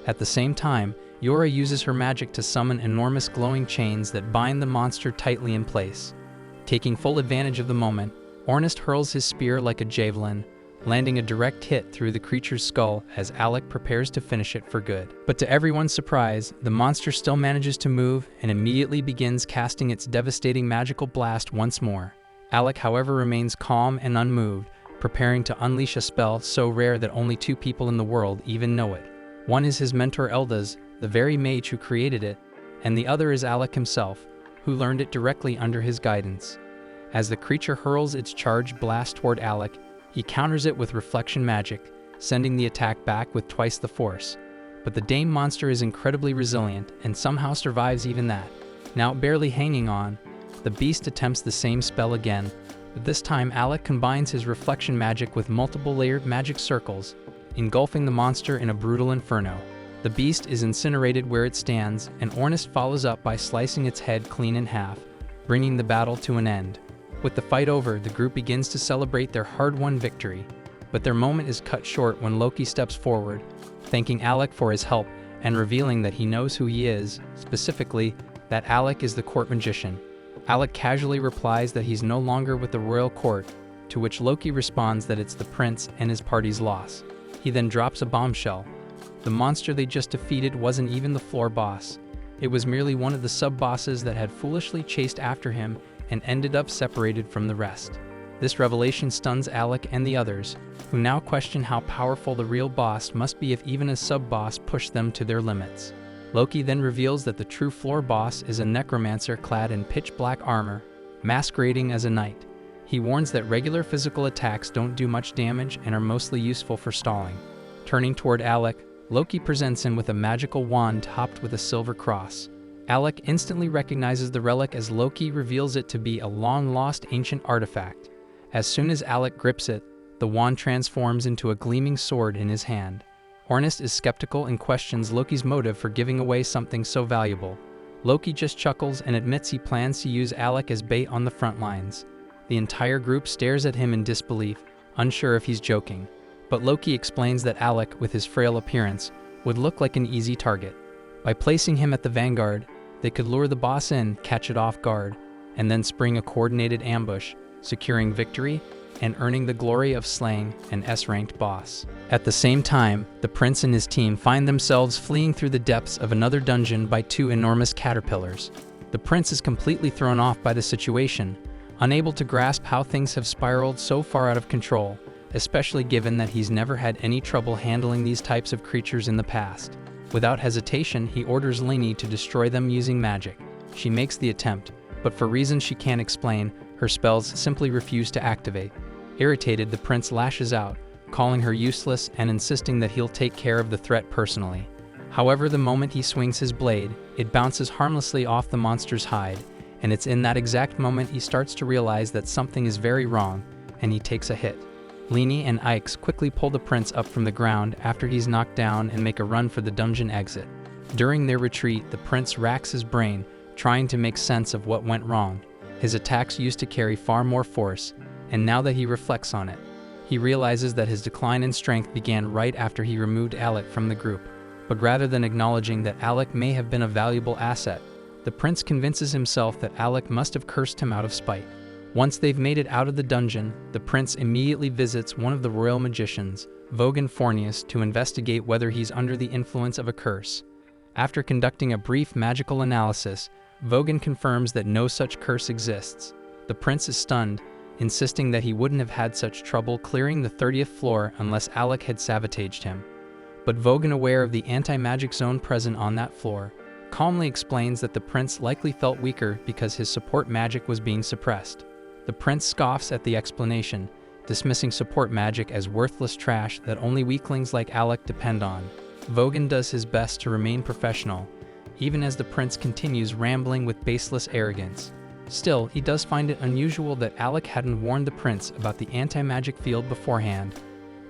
At the same time, Yorha uses her magic to summon enormous glowing chains that bind the monster tightly in place. Taking full advantage of the moment, Ornest hurls his spear like a javelin, landing a direct hit through the creature's skull as Alec prepares to finish it for good. But to everyone's surprise, the monster still manages to move and immediately begins casting its devastating magical blast once more. Alec, however, remains calm and unmoved, preparing to unleash a spell so rare that only 2 people in the world even know it. One is his mentor Eldas, the very mage who created it, and the other is Alec himself, who learned it directly under his guidance. As the creature hurls its charged blast toward Alec, he counters it with reflection magic, sending the attack back with twice the force. But the Dame monster is incredibly resilient and somehow survives even that. Now barely hanging on, the beast attempts the same spell again, but this time Alec combines his reflection magic with multiple layered magic circles, engulfing the monster in a brutal inferno. The beast is incinerated where it stands, and Ornest follows up by slicing its head clean in half, bringing the battle to an end. With the fight over, the group begins to celebrate their hard-won victory, but their moment is cut short when Loki steps forward, thanking Alec for his help and revealing that he knows who he is, specifically, that Alec is the court magician. Alec casually replies that he's no longer with the royal court, to which Loki responds that it's the prince and his party's loss. He then drops a bombshell, The monster they just defeated wasn't even the floor boss. It was merely one of the sub-bosses that had foolishly chased after him and ended up separated from the rest. This revelation stuns Alec and the others, who now question how powerful the real boss must be if even a sub-boss pushed them to their limits. Loki then reveals that the true floor boss is a necromancer clad in pitch-black armor, masquerading as a knight. He warns that regular physical attacks don't do much damage and are mostly useful for stalling. Turning toward Alec, Loki presents him with a magical wand topped with a silver cross. Alec instantly recognizes the relic as Loki reveals it to be a long-lost ancient artifact. As soon as Alec grips it, the wand transforms into a gleaming sword in his hand. Ornest is skeptical and questions Loki's motive for giving away something so valuable. Loki just chuckles and admits he plans to use Alec as bait on the front lines. The entire group stares at him in disbelief, unsure if he's joking. But Loki explains that Alec, with his frail appearance, would look like an easy target. By placing him at the vanguard, they could lure the boss in, catch it off guard, and then spring a coordinated ambush, securing victory and earning the glory of slaying an S-ranked boss. At the same time, the prince and his team find themselves fleeing through the depths of another dungeon by two enormous caterpillars. The prince is completely thrown off by the situation, unable to grasp how things have spiraled so far out of control, especially given that he's never had any trouble handling these types of creatures in the past. Without hesitation, he orders Lainey to destroy them using magic. She makes the attempt, but for reasons she can't explain, her spells simply refuse to activate. Irritated, the prince lashes out, calling her useless and insisting that he'll take care of the threat personally. However, the moment he swings his blade, it bounces harmlessly off the monster's hide, and it's in that exact moment he starts to realize that something is very wrong, and he takes a hit. Lainey and Ix quickly pull the prince up from the ground after he's knocked down and make a run for the dungeon exit. During their retreat, the prince racks his brain, trying to make sense of what went wrong. His attacks used to carry far more force, and now that he reflects on it, he realizes that his decline in strength began right after he removed Alec from the group. But rather than acknowledging that Alec may have been a valuable asset, the prince convinces himself that Alec must have cursed him out of spite. Once they've made it out of the dungeon, the prince immediately visits one of the royal magicians, Vogan Fornius, to investigate whether he's under the influence of a curse. After conducting a brief magical analysis, Vogan confirms that no such curse exists. The prince is stunned, insisting that he wouldn't have had such trouble clearing the 30th floor unless Alec had sabotaged him. But Vogan, aware of the anti-magic zone present on that floor, calmly explains that the prince likely felt weaker because his support magic was being suppressed. The prince scoffs at the explanation, dismissing support magic as worthless trash that only weaklings like Alec depend on. Vogan does his best to remain professional, even as the prince continues rambling with baseless arrogance. Still, he does find it unusual that Alec hadn't warned the prince about the anti-magic field beforehand,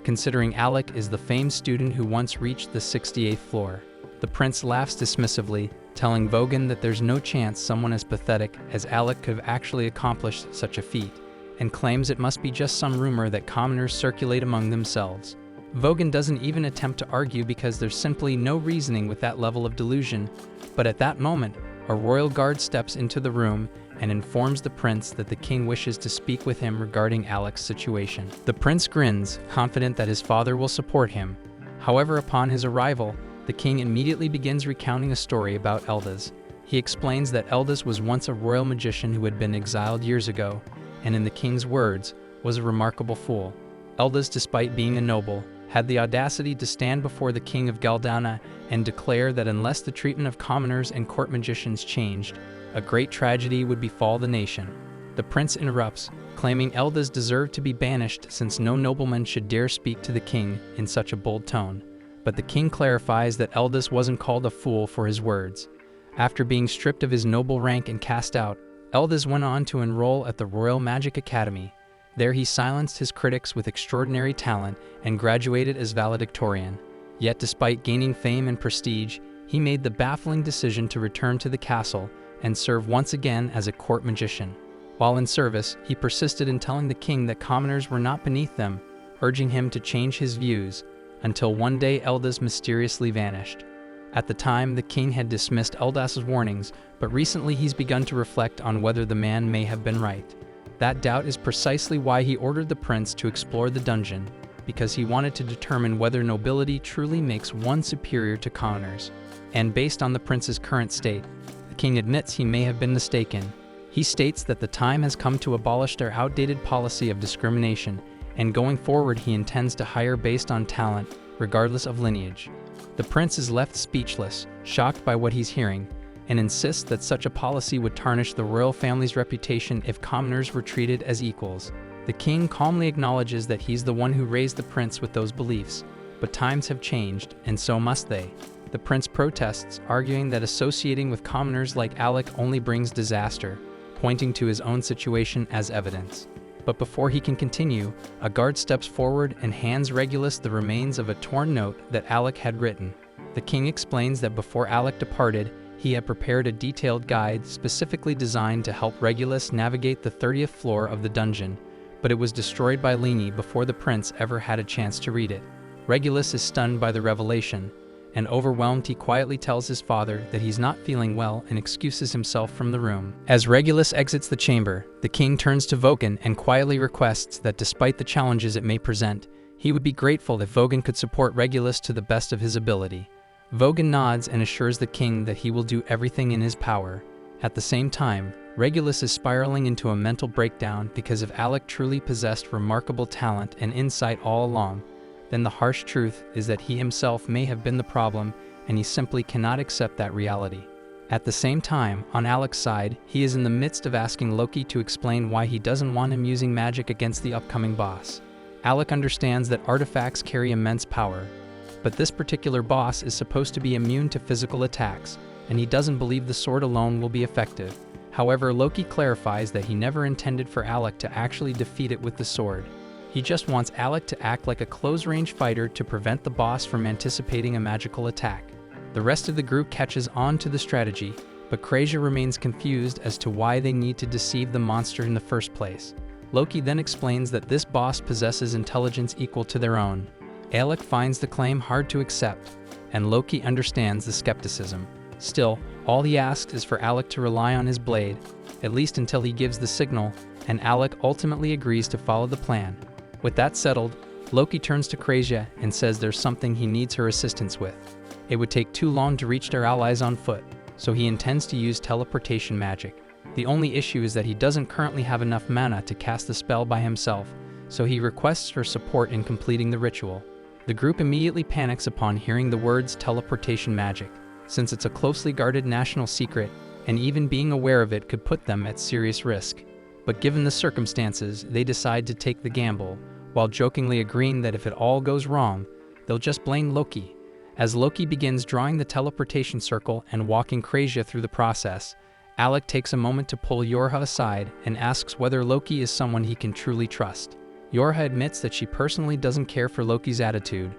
considering Alec is the famed student who once reached the 68th floor. The prince laughs dismissively, telling Vogan that there's no chance someone as pathetic as Alec could have actually accomplished such a feat, and claims it must be just some rumor that commoners circulate among themselves. Vogan doesn't even attempt to argue because there's simply no reasoning with that level of delusion, but at that moment, a royal guard steps into the room and informs the prince that the king wishes to speak with him regarding Alec's situation. The prince grins, confident that his father will support him. However, upon his arrival, the king immediately begins recounting a story about Eldaz. He explains that Eldaz was once a royal magician who had been exiled years ago, and in the king's words, was a remarkable fool. Eldaz, despite being a noble, had the audacity to stand before the king of Galdana and declare that unless the treatment of commoners and court magicians changed, a great tragedy would befall the nation. The prince interrupts, claiming Eldaz deserved to be banished since no nobleman should dare speak to the king in such a bold tone. But the king clarifies that Eldaz wasn't called a fool for his words. After being stripped of his noble rank and cast out, Eldaz went on to enroll at the Royal Magic Academy. There he silenced his critics with extraordinary talent and graduated as valedictorian. Yet despite gaining fame and prestige, he made the baffling decision to return to the castle and serve once again as a court magician. While in service, he persisted in telling the king that commoners were not beneath them, urging him to change his views, until one day Eldaz mysteriously vanished. At the time, the king had dismissed Eldaz's warnings, but recently he's begun to reflect on whether the man may have been right. That doubt is precisely why he ordered the prince to explore the dungeon. because he wanted to determine whether nobility truly makes one superior to commoners. And based on the prince's current state, the king admits he may have been mistaken. He states that the time has come to abolish their outdated policy of discrimination, and going forward he intends to hire based on talent, regardless of lineage. The prince is left speechless, shocked by what he's hearing, and insists that such a policy would tarnish the royal family's reputation if commoners were treated as equals. The king calmly acknowledges that he's the one who raised the prince with those beliefs, but times have changed, and so must they. The prince protests, arguing that associating with commoners like Alec only brings disaster, pointing to his own situation as evidence. But before he can continue, a guard steps forward and hands Regulus the remains of a torn note that Alec had written. The king explains that before Alec departed, he had prepared a detailed guide specifically designed to help Regulus navigate the 30th floor of the dungeon, but it was destroyed by Lini before the prince ever had a chance to read it. Regulus is stunned by the revelation, and overwhelmed he quietly tells his father that he's not feeling well and excuses himself from the room. As Regulus exits the chamber, the king turns to Vogan and quietly requests that despite the challenges it may present, he would be grateful if Vogan could support Regulus to the best of his ability. Vogan nods and assures the king that he will do everything in his power. At the same time, Regulus is spiraling into a mental breakdown because if Alec truly possessed remarkable talent and insight all along, then the harsh truth is that he himself may have been the problem, and he simply cannot accept that reality. At the same time, on Alec's side, he is in the midst of asking Loki to explain why he doesn't want him using magic against the upcoming boss. Alec understands that artifacts carry immense power, but this particular boss is supposed to be immune to physical attacks, and he doesn't believe the sword alone will be effective. However, Loki clarifies that he never intended for Alec to actually defeat it with the sword. He just wants Alec to act like a close-range fighter to prevent the boss from anticipating a magical attack. The rest of the group catches on to the strategy, but Krasia remains confused as to why they need to deceive the monster in the first place. Loki then explains that this boss possesses intelligence equal to their own. Alec finds the claim hard to accept, and Loki understands the skepticism. Still, all he asks is for Alec to rely on his blade, at least until he gives the signal, and Alec ultimately agrees to follow the plan. With that settled, Loki turns to Krasia and says there's something he needs her assistance with. It would take too long to reach their allies on foot, so he intends to use teleportation magic. The only issue is that he doesn't currently have enough mana to cast the spell by himself, so he requests her support in completing the ritual. The group immediately panics upon hearing the words teleportation magic, since it's a closely guarded national secret, and even being aware of it could put them at serious risk. But given the circumstances, they decide to take the gamble, while jokingly agreeing that if it all goes wrong, they'll just blame Loki. As Loki begins drawing the teleportation circle and walking Krasia through the process, Alec takes a moment to pull Yorha aside and asks whether Loki is someone he can truly trust. Yorha admits that she personally doesn't care for Loki's attitude,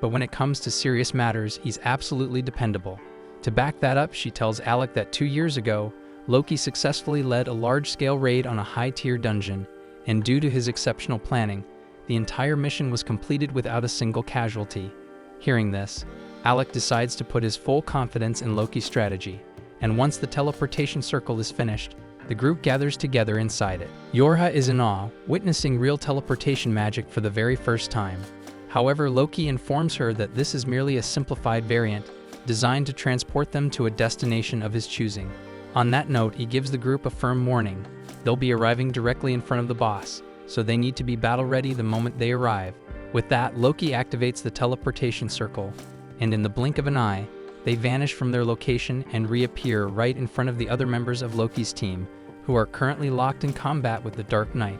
but when it comes to serious matters, he's absolutely dependable. To back that up, she tells Alec that 2 years ago, Loki successfully led a large-scale raid on a high-tier dungeon, and due to his exceptional planning, the entire mission was completed without a single casualty. Hearing this, Alec decides to put his full confidence in Loki's strategy, and once the teleportation circle is finished, the group gathers together inside it. Yorha is in awe, witnessing real teleportation magic for the very first time. However, Loki informs her that this is merely a simplified variant, designed to transport them to a destination of his choosing. On that note, he gives the group a firm warning. They'll be arriving directly in front of the boss, so they need to be battle-ready the moment they arrive. With that, Loki activates the teleportation circle, and in the blink of an eye, they vanish from their location and reappear right in front of the other members of Loki's team, who are currently locked in combat with the Dark Knight.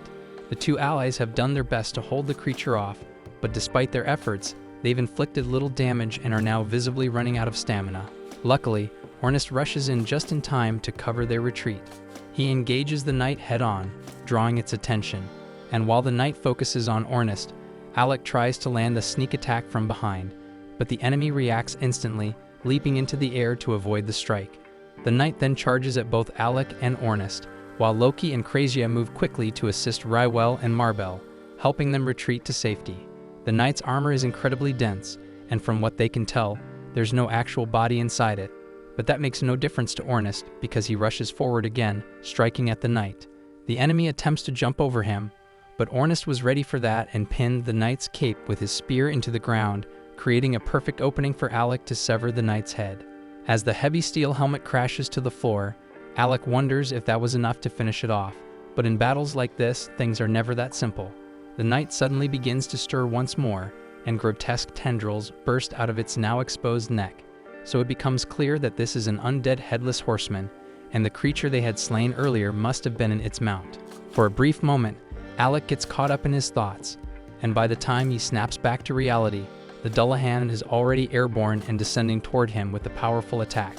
The two allies have done their best to hold the creature off, but despite their efforts, they've inflicted little damage and are now visibly running out of stamina. Luckily, Ornest rushes in just in time to cover their retreat. He engages the knight head-on, drawing its attention, and while the knight focuses on Ornest, Alec tries to land a sneak attack from behind, but the enemy reacts instantly, leaping into the air to avoid the strike. The knight then charges at both Alec and Ornest, while Loki and Krasia move quickly to assist Rywell and Marbell, helping them retreat to safety. The knight's armor is incredibly dense, and from what they can tell, there's no actual body inside it. But that makes no difference to Ornest because he rushes forward again, striking at the knight. The enemy attempts to jump over him, But Ornest was ready for that and pinned the knight's cape with his spear into the ground, creating a perfect opening for Alec to sever the knight's head. As the heavy steel helmet crashes to the floor, Alec wonders if that was enough to finish it off. But in battles like this, things are never that simple. The knight suddenly begins to stir once more, and grotesque tendrils burst out of its now exposed neck. So it becomes clear that this is an undead headless horseman, and the creature they had slain earlier must have been in its mount. For a brief moment, Alec gets caught up in his thoughts, and by the time he snaps back to reality, the Dullahan is already airborne and descending toward him with a powerful attack.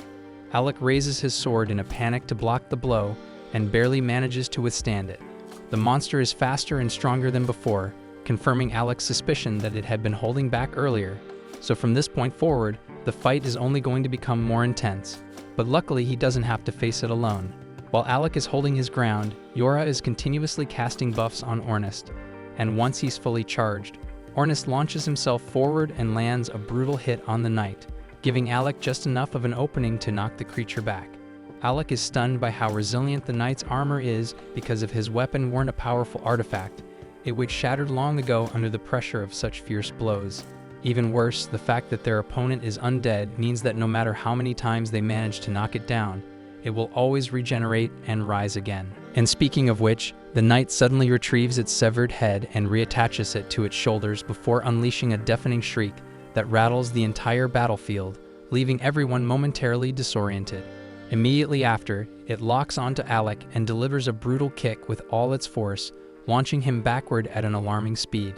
Alec raises his sword in a panic to block the blow and barely manages to withstand it. The monster is faster and stronger than before, confirming Alec's suspicion that it had been holding back earlier. So from this point forward, the fight is only going to become more intense. But luckily he doesn't have to face it alone. While Alec is holding his ground, Yora is continuously casting buffs on Ornest, and once he's fully charged, Ornest launches himself forward and lands a brutal hit on the knight, giving Alec just enough of an opening to knock the creature back. Alec is stunned by how resilient the knight's armor is because of his weapon weren't a powerful artifact, it would shattered long ago under the pressure of such fierce blows. Even worse, the fact that their opponent is undead means that no matter how many times they manage to knock it down, it will always regenerate and rise again. And speaking of which, the knight suddenly retrieves its severed head and reattaches it to its shoulders before unleashing a deafening shriek that rattles the entire battlefield, leaving everyone momentarily disoriented. Immediately after, it locks onto Alec and delivers a brutal kick with all its force, launching him backward at an alarming speed.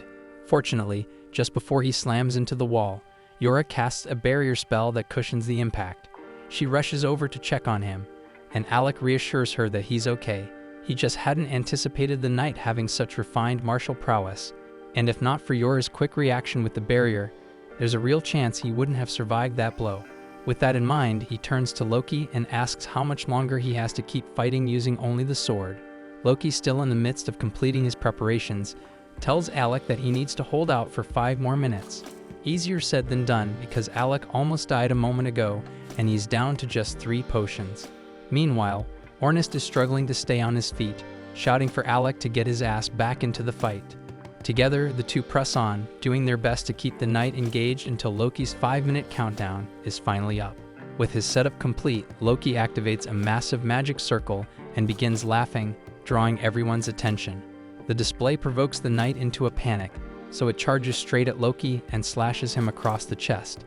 Fortunately, just before he slams into the wall, Yora casts a barrier spell that cushions the impact. She rushes over to check on him, and Alec reassures her that he's okay. He just hadn't anticipated the knight having such refined martial prowess, and if not for Yora's quick reaction with the barrier, there's a real chance he wouldn't have survived that blow. With that in mind, he turns to Loki and asks how much longer he has to keep fighting using only the sword. Loki, still in the midst of completing his preparations, tells Alec that he needs to hold out for 5 more minutes. Easier said than done because Alec almost died a moment ago and he's down to just 3 potions. Meanwhile, Ornest is struggling to stay on his feet, shouting for Alec to get his ass back into the fight. Together, the two press on, doing their best to keep the knight engaged until Loki's 5-minute countdown is finally up. With his setup complete, Loki activates a massive magic circle and begins laughing, drawing everyone's attention. The display provokes the knight into a panic, so it charges straight at Loki and slashes him across the chest.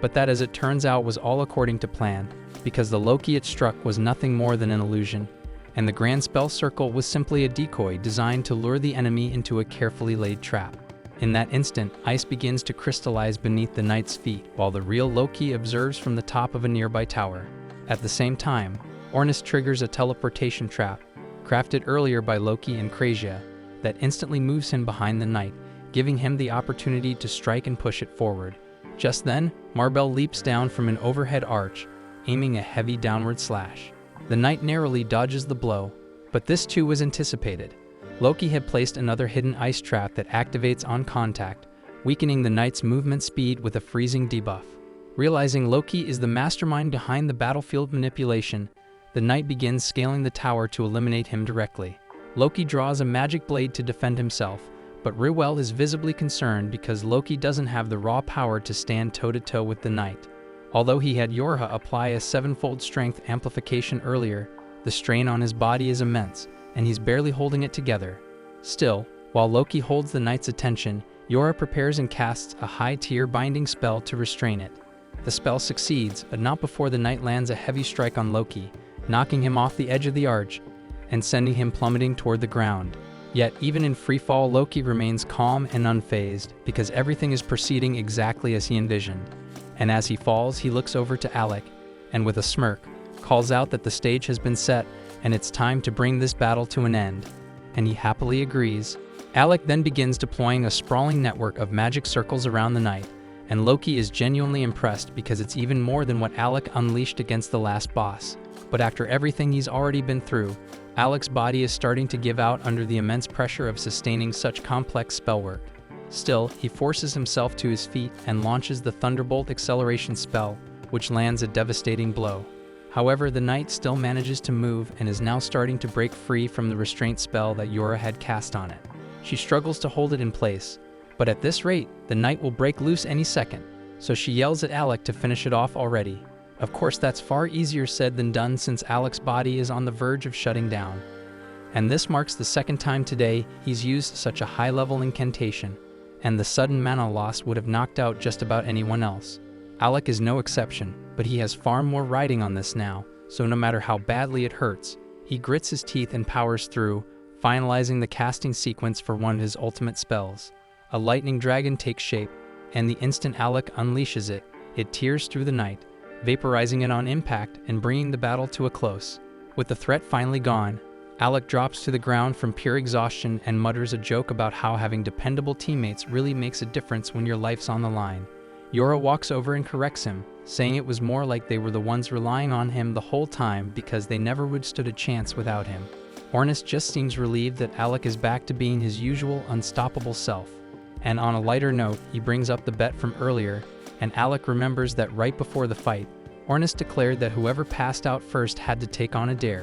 But that, as it turns out, was all according to plan, because the Loki it struck was nothing more than an illusion, and the grand spell circle was simply a decoy designed to lure the enemy into a carefully laid trap. In that instant, ice begins to crystallize beneath the knight's feet, while the real Loki observes from the top of a nearby tower. At the same time, Ornest triggers a teleportation trap, crafted earlier by Loki and Krasia, that instantly moves him behind the knight, giving him the opportunity to strike and push it forward. Just then, Marbell leaps down from an overhead arch, aiming a heavy downward slash. The knight narrowly dodges the blow, but this too was anticipated. Loki had placed another hidden ice trap that activates on contact, weakening the knight's movement speed with a freezing debuff. Realizing Loki is the mastermind behind the battlefield manipulation, the knight begins scaling the tower to eliminate him directly. Loki draws a magic blade to defend himself, but Ruel is visibly concerned because Loki doesn't have the raw power to stand toe-to-toe with the knight. Although he had Yorha apply a 7-fold strength amplification earlier, the strain on his body is immense, and he's barely holding it together. Still, while Loki holds the knight's attention, Yorha prepares and casts a high-tier binding spell to restrain it. The spell succeeds, but not before the knight lands a heavy strike on Loki, knocking him off the edge of the arch and sending him plummeting toward the ground. Yet, even in freefall, Loki remains calm and unfazed because everything is proceeding exactly as he envisioned. And as he falls, he looks over to Alec, and with a smirk, calls out that the stage has been set and it's time to bring this battle to an end. And he happily agrees. Alec then begins deploying a sprawling network of magic circles around the knight, and Loki is genuinely impressed because it's even more than what Alec unleashed against the last boss. But after everything he's already been through, Alec's body is starting to give out under the immense pressure of sustaining such complex spellwork. Still, he forces himself to his feet and launches the Thunderbolt acceleration spell, which lands a devastating blow. However, the knight still manages to move and is now starting to break free from the restraint spell that Yorha had cast on it. She struggles to hold it in place, but at this rate, the knight will break loose any second, so she yells at Alec to finish it off already. Of course, that's far easier said than done since Alec's body is on the verge of shutting down. And this marks the second time today he's used such a high-level incantation, and the sudden mana loss would have knocked out just about anyone else. Alec is no exception, but he has far more riding on this now, so no matter how badly it hurts, he grits his teeth and powers through, finalizing the casting sequence for one of his ultimate spells. A lightning dragon takes shape, and the instant Alec unleashes it, it tears through the night, vaporizing it on impact and bringing the battle to a close. With the threat finally gone, Alec drops to the ground from pure exhaustion and mutters a joke about how having dependable teammates really makes a difference when your life's on the line. Yora walks over and corrects him, saying it was more like they were the ones relying on him the whole time because they never would stood a chance without him. Ornis just seems relieved that Alec is back to being his usual unstoppable self. And on a lighter note, he brings up the bet from earlier, and Alec remembers that right before the fight, Ornis declared that whoever passed out first had to take on a dare.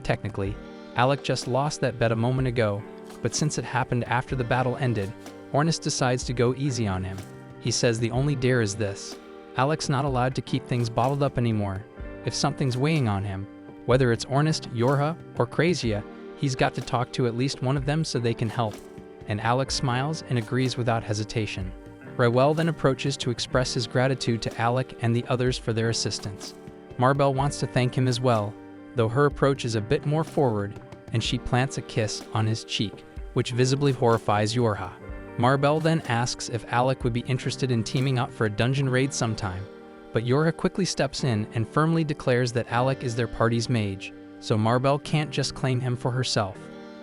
Technically, Alec just lost that bet a moment ago, but since it happened after the battle ended, Ornis decides to go easy on him. He says the only dare is this. Alec's not allowed to keep things bottled up anymore. If something's weighing on him, whether it's Ornis, Yorha, or Krazia, he's got to talk to at least one of them so they can help. And Alec smiles and agrees without hesitation. Rywell then approaches to express his gratitude to Alec and the others for their assistance. Marbell wants to thank him as well, though her approach is a bit more forward, and she plants a kiss on his cheek, which visibly horrifies Yorha. Marbell then asks if Alec would be interested in teaming up for a dungeon raid sometime, but Yorha quickly steps in and firmly declares that Alec is their party's mage, so Marbell can't just claim him for herself.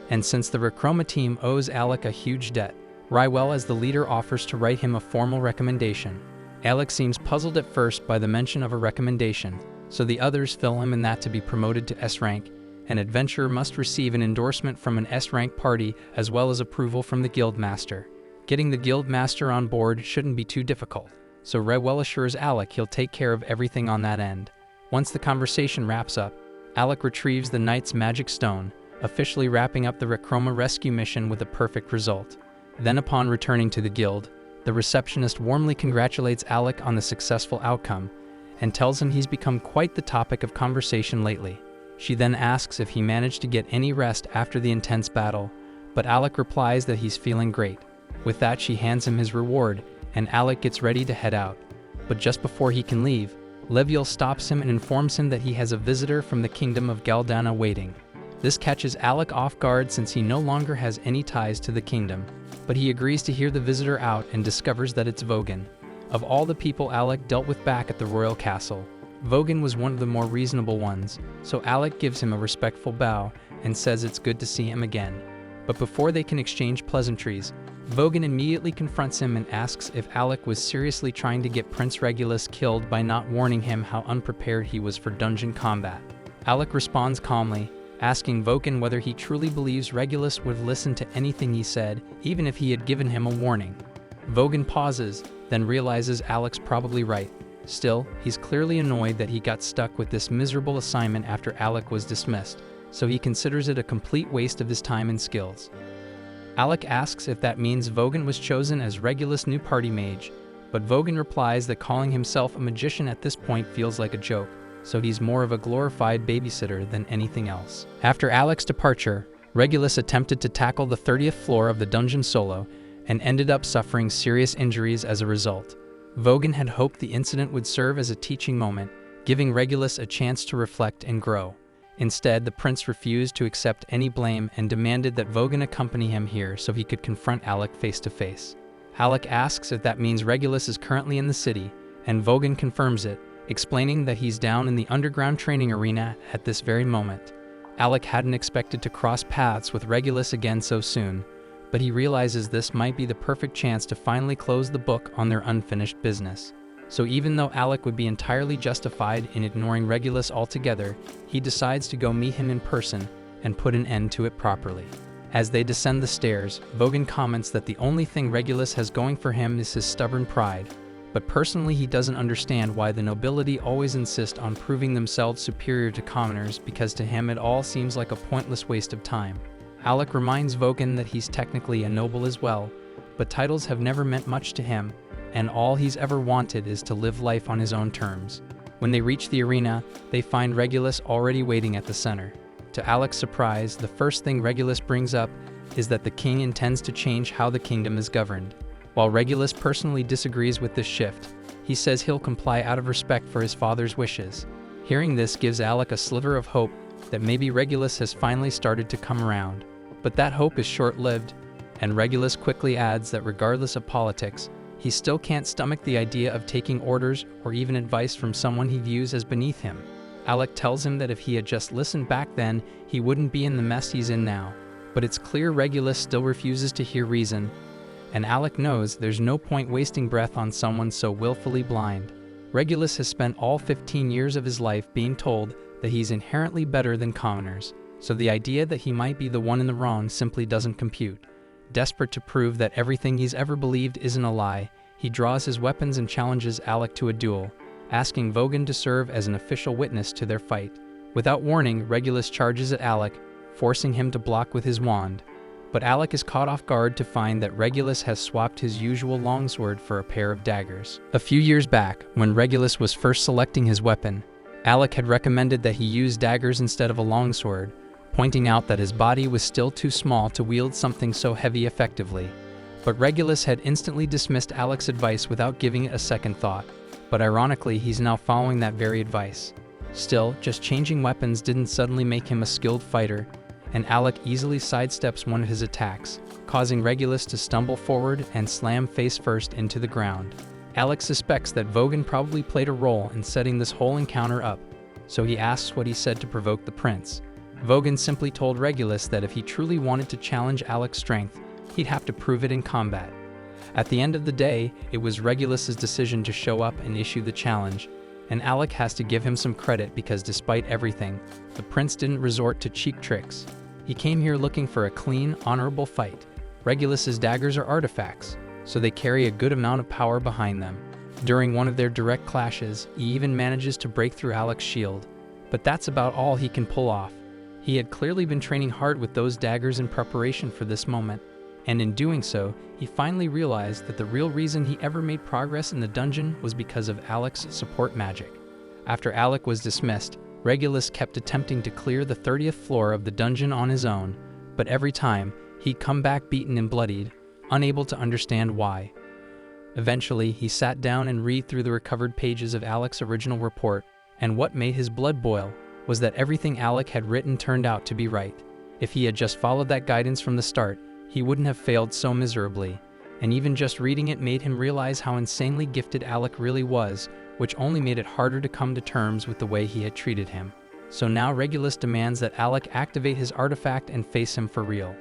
And since the Rechroma team owes Alec a huge debt, Rywell as the leader offers to write him a formal recommendation. Alec seems puzzled at first by the mention of a recommendation, so the others fill him in that to be promoted to S rank, an adventurer must receive an endorsement from an S rank party as well as approval from the guild master. Getting the guild master on board shouldn't be too difficult, so Rywell assures Alec he'll take care of everything on that end. Once the conversation wraps up, Alec retrieves the knight's magic stone, officially wrapping up the Rechroma rescue mission with a perfect result. Then upon returning to the guild, the receptionist warmly congratulates Alec on the successful outcome and tells him he's become quite the topic of conversation lately. She then asks if he managed to get any rest after the intense battle, but Alec replies that he's feeling great. With that, she hands him his reward, and Alec gets ready to head out. But just before he can leave, Leviel stops him and informs him that he has a visitor from the kingdom of Galdana waiting. This catches Alec off guard since he no longer has any ties to the kingdom, but he agrees to hear the visitor out and discovers that it's Vogan. Of all the people Alec dealt with back at the royal castle, Vogan was one of the more reasonable ones, so Alec gives him a respectful bow and says it's good to see him again. But before they can exchange pleasantries, Vogan immediately confronts him and asks if Alec was seriously trying to get Prince Regulus killed by not warning him how unprepared he was for dungeon combat. Alec responds calmly, asking Vogan whether he truly believes Regulus would listen to anything he said, even if he had given him a warning. Vogan pauses, then realizes Alec's probably right. Still, he's clearly annoyed that he got stuck with this miserable assignment after Alec was dismissed, so he considers it a complete waste of his time and skills. Alec asks if that means Vogan was chosen as Regulus' new party mage, but Vogan replies that calling himself a magician at this point feels like a joke, so he's more of a glorified babysitter than anything else. After Alec's departure, Regulus attempted to tackle the 30th floor of the dungeon solo and ended up suffering serious injuries as a result. Vogan had hoped the incident would serve as a teaching moment, giving Regulus a chance to reflect and grow. Instead, the prince refused to accept any blame and demanded that Vogan accompany him here so he could confront Alec face to face. Alec asks if that means Regulus is currently in the city, and Vogan confirms it, explaining that he's down in the underground training arena at this very moment. Alec hadn't expected to cross paths with Regulus again so soon, but he realizes this might be the perfect chance to finally close the book on their unfinished business. So even though Alec would be entirely justified in ignoring Regulus altogether, he decides to go meet him in person and put an end to it properly. As they descend the stairs, Vogan comments that the only thing Regulus has going for him is his stubborn pride, but personally he doesn't understand why the nobility always insist on proving themselves superior to commoners because to him it all seems like a pointless waste of time. Alec reminds Vogan that he's technically a noble as well, but titles have never meant much to him, and all he's ever wanted is to live life on his own terms. When they reach the arena, they find Regulus already waiting at the center. To Alec's surprise, the first thing Regulus brings up is that the king intends to change how the kingdom is governed. While Regulus personally disagrees with this shift, he says he'll comply out of respect for his father's wishes. Hearing this gives Alec a sliver of hope that maybe Regulus has finally started to come around. But that hope is short-lived, and Regulus quickly adds that regardless of politics, he still can't stomach the idea of taking orders or even advice from someone he views as beneath him. Alec tells him that if he had just listened back then, he wouldn't be in the mess he's in now. But it's clear Regulus still refuses to hear reason, and Alec knows there's no point wasting breath on someone so willfully blind. Regulus has spent all 15 years of his life being told that he's inherently better than commoners, so the idea that he might be the one in the wrong simply doesn't compute. Desperate to prove that everything he's ever believed isn't a lie, he draws his weapons and challenges Alec to a duel, asking Vogan to serve as an official witness to their fight. Without warning, Regulus charges at Alec, forcing him to block with his wand. But Alec is caught off guard to find that Regulus has swapped his usual longsword for a pair of daggers. A few years back, when Regulus was first selecting his weapon, Alec had recommended that he use daggers instead of a longsword, pointing out that his body was still too small to wield something so heavy effectively. But Regulus had instantly dismissed Alec's advice without giving it a second thought. But ironically, he's now following that very advice. Still, just changing weapons didn't suddenly make him a skilled fighter, and Alec easily sidesteps one of his attacks, causing Regulus to stumble forward and slam face first into the ground. Alec suspects that Vogan probably played a role in setting this whole encounter up, so he asks what he said to provoke the prince. Vogan simply told Regulus that if he truly wanted to challenge Alec's strength, he'd have to prove it in combat. At the end of the day, it was Regulus's decision to show up and issue the challenge, and Alec has to give him some credit because despite everything, the prince didn't resort to cheek tricks. He came here looking for a clean, honorable fight. Regulus's daggers are artifacts, so they carry a good amount of power behind them. During one of their direct clashes, he even manages to break through Alec's shield. But that's about all he can pull off. He had clearly been training hard with those daggers in preparation for this moment, and in doing so, he finally realized that the real reason he ever made progress in the dungeon was because of Alec's support magic. After Alec was dismissed, Regulus kept attempting to clear the 30th floor of the dungeon on his own, but every time, he'd come back beaten and bloodied, unable to understand why. Eventually, he sat down and read through the recovered pages of Alec's original report, and what made his blood boil was that everything Alec had written turned out to be right. If he had just followed that guidance from the start, he wouldn't have failed so miserably, and even just reading it made him realize how insanely gifted Alec really was, which only made it harder to come to terms with the way he had treated him. So now Regulus demands that Alec activate his artifact and face him for real.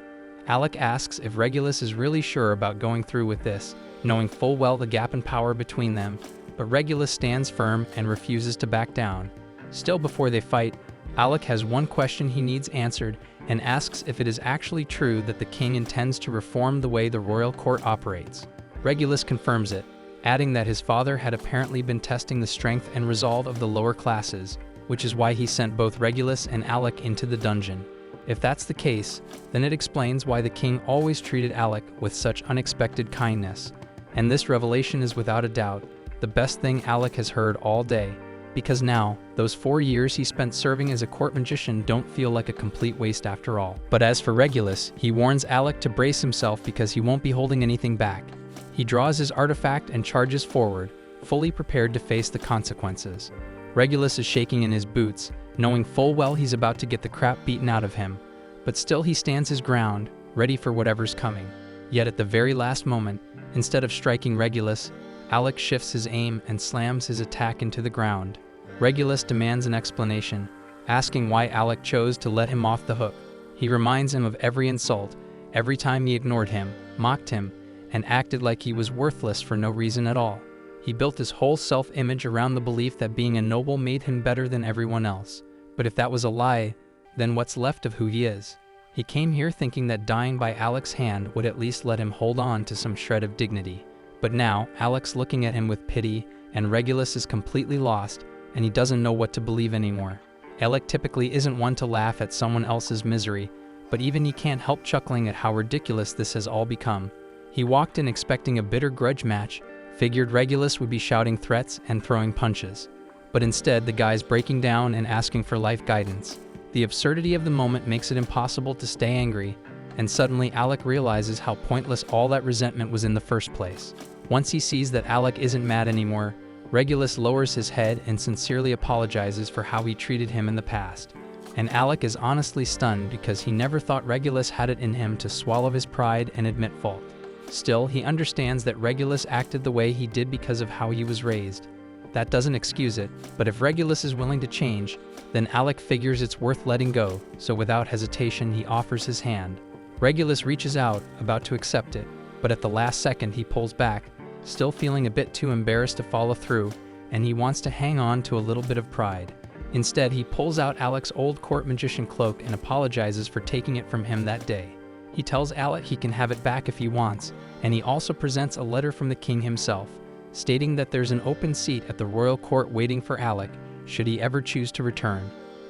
Alec asks if Regulus is really sure about going through with this, knowing full well the gap in power between them, but Regulus stands firm and refuses to back down. Still, before they fight, Alec has one question he needs answered and asks if it is actually true that the king intends to reform the way the royal court operates. Regulus confirms it, adding that his father had apparently been testing the strength and resolve of the lower classes, which is why he sent both Regulus and Alec into the dungeon. If that's the case, then it explains why the king always treated Alec with such unexpected kindness. And this revelation is without a doubt the best thing Alec has heard all day, because now, those 4 years he spent serving as a court magician don't feel like a complete waste after all. But as for Regulus, he warns Alec to brace himself because he won't be holding anything back. He draws his artifact and charges forward, fully prepared to face the consequences. Regulus is shaking in his boots, knowing full well he's about to get the crap beaten out of him, but still he stands his ground, ready for whatever's coming. Yet at the very last moment, instead of striking Regulus, Alec shifts his aim and slams his attack into the ground. Regulus demands an explanation, asking why Alec chose to let him off the hook. He reminds him of every insult, every time he ignored him, mocked him, and acted like he was worthless for no reason at all. He built his whole self-image around the belief that being a noble made him better than everyone else. But if that was a lie, then what's left of who he is? He came here thinking that dying by Alec's hand would at least let him hold on to some shred of dignity. But now, Alec's looking at him with pity, and Regulus is completely lost, and he doesn't know what to believe anymore. Alec typically isn't one to laugh at someone else's misery, but even he can't help chuckling at how ridiculous this has all become. He walked in expecting a bitter grudge match, figured Regulus would be shouting threats and throwing punches. But instead, the guy's breaking down and asking for life guidance. The absurdity of the moment makes it impossible to stay angry, and suddenly Alec realizes how pointless all that resentment was in the first place. Once he sees that Alec isn't mad anymore, Regulus lowers his head and sincerely apologizes for how he treated him in the past. And Alec is honestly stunned because he never thought Regulus had it in him to swallow his pride and admit fault. Still, he understands that Regulus acted the way he did because of how he was raised. That doesn't excuse it, but if Regulus is willing to change, then Alec figures it's worth letting go, so without hesitation he offers his hand. Regulus reaches out, about to accept it, but at the last second he pulls back, still feeling a bit too embarrassed to follow through, and he wants to hang on to a little bit of pride. Instead, he pulls out Alec's old court magician cloak and apologizes for taking it from him that day. He tells Alec he can have it back if he wants, and he also presents a letter from the king himself, stating that there's an open seat at the royal court waiting for Alec, should he ever choose to return.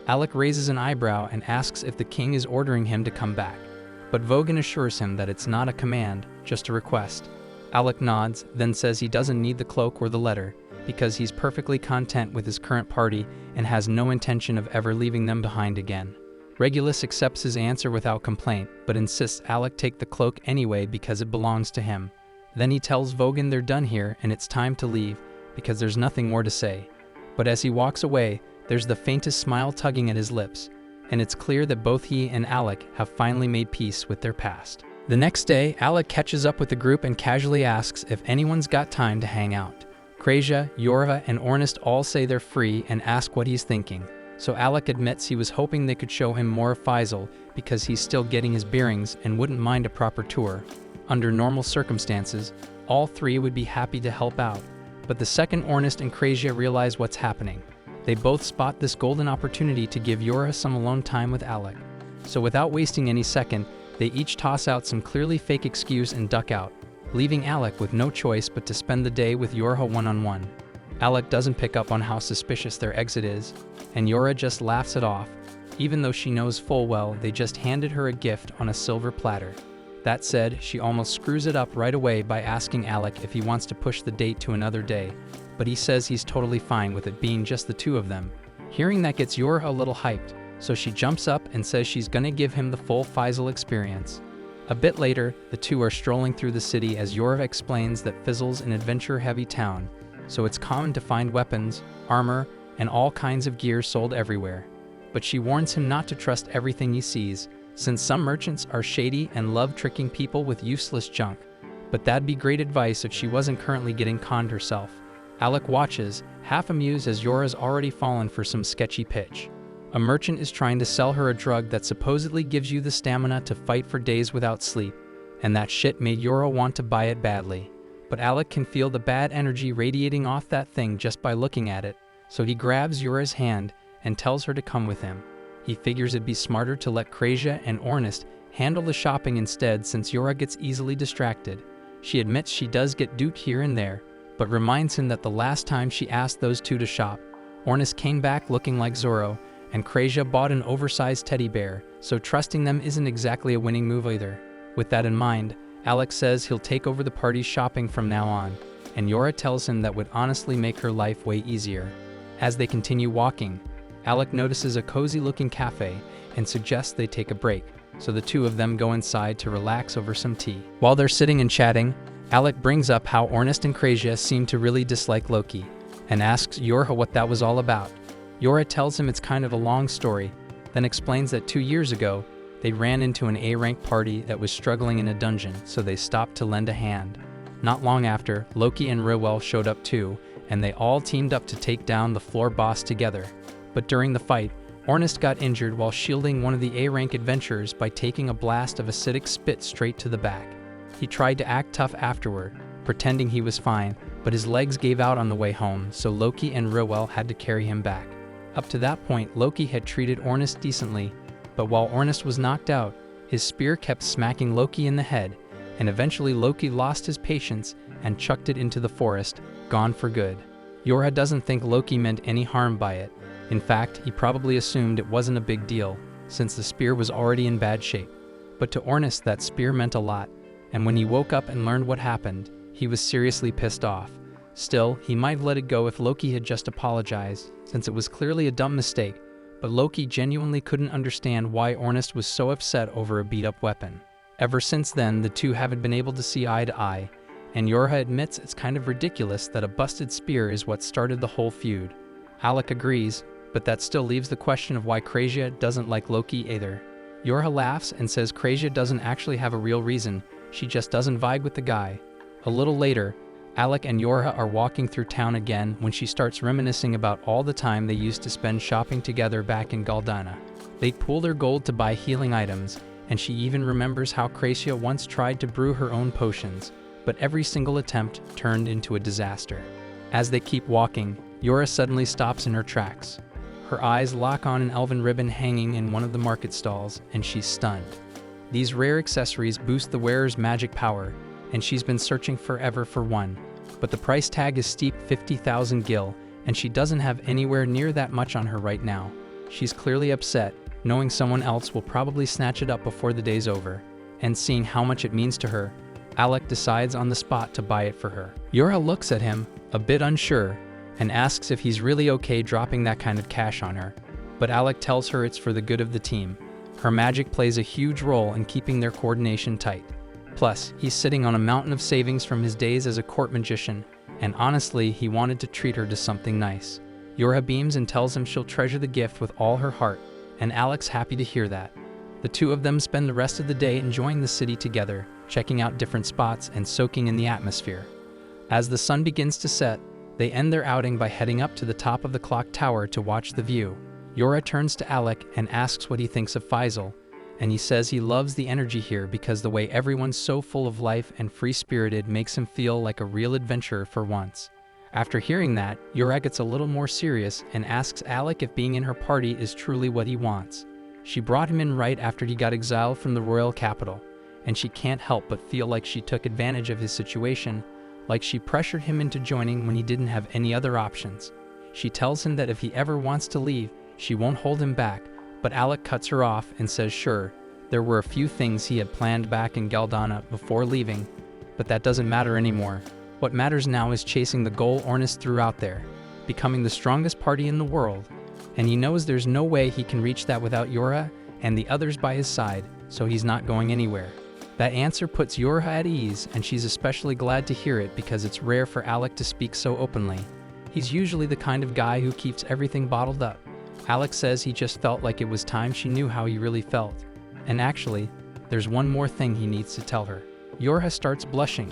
Alec raises an eyebrow and asks if the king is ordering him to come back, but Vogan assures him that it's not a command, just a request. Alec nods, then says he doesn't need the cloak or the letter, because he's perfectly content with his current party and has no intention of ever leaving them behind again. Regulus accepts his answer without complaint, but insists Alec take the cloak anyway because it belongs to him. Then he tells Vogan they're done here and it's time to leave, because there's nothing more to say. But as he walks away, there's the faintest smile tugging at his lips, and it's clear that both he and Alec have finally made peace with their past. The next day, Alec catches up with the group and casually asks if anyone's got time to hang out. Krasia, Yorva, and Ornest all say they're free and ask what he's thinking. So Alec admits he was hoping they could show him more of Faisal because he's still getting his bearings and wouldn't mind a proper tour. Under normal circumstances, all three would be happy to help out. But the second Ornest and Krasia realize what's happening. They both spot this golden opportunity to give Yorha some alone time with Alec. So without wasting any second, they each toss out some clearly fake excuse and duck out, leaving Alec with no choice but to spend the day with Yorha one-on-one. Alec doesn't pick up on how suspicious their exit is, and Yorha just laughs it off, even though she knows full well they just handed her a gift on a silver platter. That said, she almost screws it up right away by asking Alec if he wants to push the date to another day, but he says he's totally fine with it being just the two of them. Hearing that gets Yorha a little hyped, so she jumps up and says she's gonna give him the full Faisal experience. A bit later, the two are strolling through the city as Yorva explains that Fizzle's an adventure-heavy town, so it's common to find weapons, armor, and all kinds of gear sold everywhere. But she warns him not to trust everything he sees, since some merchants are shady and love tricking people with useless junk. But that'd be great advice if she wasn't currently getting conned herself. Alec watches, half amused as Yorha's already fallen for some sketchy pitch. A merchant is trying to sell her a drug that supposedly gives you the stamina to fight for days without sleep, and that shit made Yorha want to buy it badly. But Alec can feel the bad energy radiating off that thing just by looking at it, so he grabs Yorha's hand and tells her to come with him. He figures it'd be smarter to let Krasia and Ornest handle the shopping instead since Yorha gets easily distracted. She admits she does get duped here and there, but reminds him that the last time she asked those two to shop, Ornest came back looking like Zorro, and Krasia bought an oversized teddy bear, so trusting them isn't exactly a winning move either. With that in mind, Alec says he'll take over the party's shopping from now on, and Yorha tells him that would honestly make her life way easier. As they continue walking, Alec notices a cozy-looking cafe and suggests they take a break, so the two of them go inside to relax over some tea. While they're sitting and chatting, Alec brings up how Ornest and Krasia seem to really dislike Loki, and asks Yorha what that was all about. Yorha tells him it's kind of a long story, then explains that 2 years ago, they ran into an A-rank party that was struggling in a dungeon, so they stopped to lend a hand. Not long after, Loki and Rewell showed up too, and they all teamed up to take down the floor boss together. But during the fight, Ornest got injured while shielding one of the A-rank adventurers by taking a blast of acidic spit straight to the back. He tried to act tough afterward, pretending he was fine, but his legs gave out on the way home, so Loki and Rewell had to carry him back. Up to that point, Loki had treated Ornest decently, but while Ornest was knocked out, his spear kept smacking Loki in the head, and eventually Loki lost his patience and chucked it into the forest, gone for good. Yorha doesn't think Loki meant any harm by it. In fact, he probably assumed it wasn't a big deal, since the spear was already in bad shape. But to Ornest, that spear meant a lot, and when he woke up and learned what happened, he was seriously pissed off. Still, he might have let it go if Loki had just apologized, since it was clearly a dumb mistake, but Loki genuinely couldn't understand why Ornest was so upset over a beat-up weapon. Ever since then, the two haven't been able to see eye to eye, and Yorha admits it's kind of ridiculous that a busted spear is what started the whole feud. Alec agrees, but that still leaves the question of why Krazia doesn't like Loki either. Yorha laughs and says Krazia doesn't actually have a real reason, she just doesn't vibe with the guy. A little later, Alec and Yorha are walking through town again when she starts reminiscing about all the time they used to spend shopping together back in Galdana. They'd pool their gold to buy healing items, and she even remembers how Krazia once tried to brew her own potions, but every single attempt turned into a disaster. As they keep walking, Yorha suddenly stops in her tracks. Her eyes lock on an elven ribbon hanging in one of the market stalls, and she's stunned. These rare accessories boost the wearer's magic power, and she's been searching forever for one. But the price tag is steep 50,000 gil, and she doesn't have anywhere near that much on her right now. She's clearly upset, knowing someone else will probably snatch it up before the day's over. And seeing how much it means to her, Alec decides on the spot to buy it for her. Yorha looks at him, a bit unsure, and asks if he's really okay dropping that kind of cash on her. But Alec tells her it's for the good of the team. Her magic plays a huge role in keeping their coordination tight. Plus, he's sitting on a mountain of savings from his days as a court magician, and honestly, he wanted to treat her to something nice. Yorha beams and tells him she'll treasure the gift with all her heart, and Alec's happy to hear that. The two of them spend the rest of the day enjoying the city together, checking out different spots and soaking in the atmosphere. As the sun begins to set, they end their outing by heading up to the top of the clock tower to watch the view. Yorha turns to Alec and asks what he thinks of Faisal, and he says he loves the energy here because the way everyone's so full of life and free-spirited makes him feel like a real adventurer for once. After hearing that, Yorha gets a little more serious and asks Alec if being in her party is truly what he wants. She brought him in right after he got exiled from the royal capital, and she can't help but feel like she took advantage of his situation, like she pressured him into joining when he didn't have any other options. She tells him that if he ever wants to leave, she won't hold him back, but Alec cuts her off and says sure, there were a few things he had planned back in Galdana before leaving, but that doesn't matter anymore. What matters now is chasing the goal Ornest threw out there, becoming the strongest party in the world, and he knows there's no way he can reach that without Yorha and the others by his side, so he's not going anywhere. That answer puts Yorha at ease, and she's especially glad to hear it because it's rare for Alec to speak so openly. He's usually the kind of guy who keeps everything bottled up. Alec says he just felt like it was time she knew how he really felt. And actually, there's one more thing he needs to tell her. Yorha starts blushing,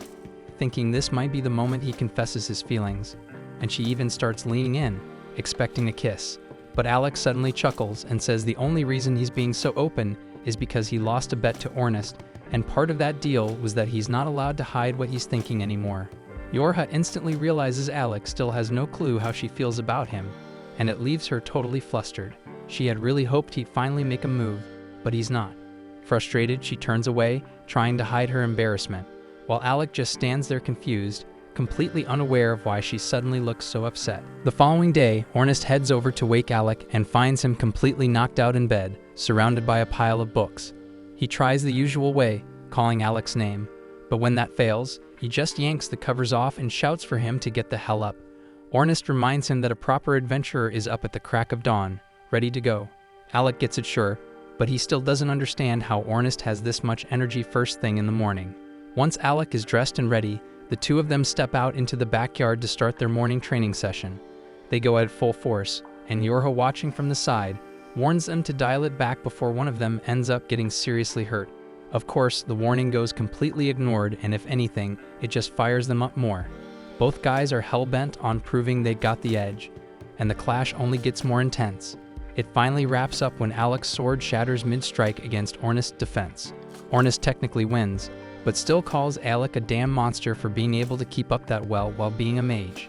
thinking this might be the moment he confesses his feelings, and she even starts leaning in, expecting a kiss. But Alec suddenly chuckles and says the only reason he's being so open is because he lost a bet to Ornest, and part of that deal was that he's not allowed to hide what he's thinking anymore. Yorha instantly realizes Alec still has no clue how she feels about him, and it leaves her totally flustered. She had really hoped he'd finally make a move, but he's not. Frustrated, she turns away, trying to hide her embarrassment, while Alec just stands there confused, completely unaware of why she suddenly looks so upset. The following day, Ornest heads over to wake Alec and finds him completely knocked out in bed, surrounded by a pile of books. He tries the usual way, calling Alec's name, but when that fails, he just yanks the covers off and shouts for him to get the hell up. Ornest reminds him that a proper adventurer is up at the crack of dawn, ready to go. Alec gets it sure, but he still doesn't understand how Ornest has this much energy first thing in the morning. Once Alec is dressed and ready, the two of them step out into the backyard to start their morning training session. They go at full force, and Yorha, watching from the side, warns them to dial it back before one of them ends up getting seriously hurt. Of course, the warning goes completely ignored, and if anything, it just fires them up more. Both guys are hell-bent on proving they got the edge, and the clash only gets more intense. It finally wraps up when Alec's sword shatters mid-strike against Ornest's defense. Ornest technically wins, but still calls Alec a damn monster for being able to keep up that well while being a mage.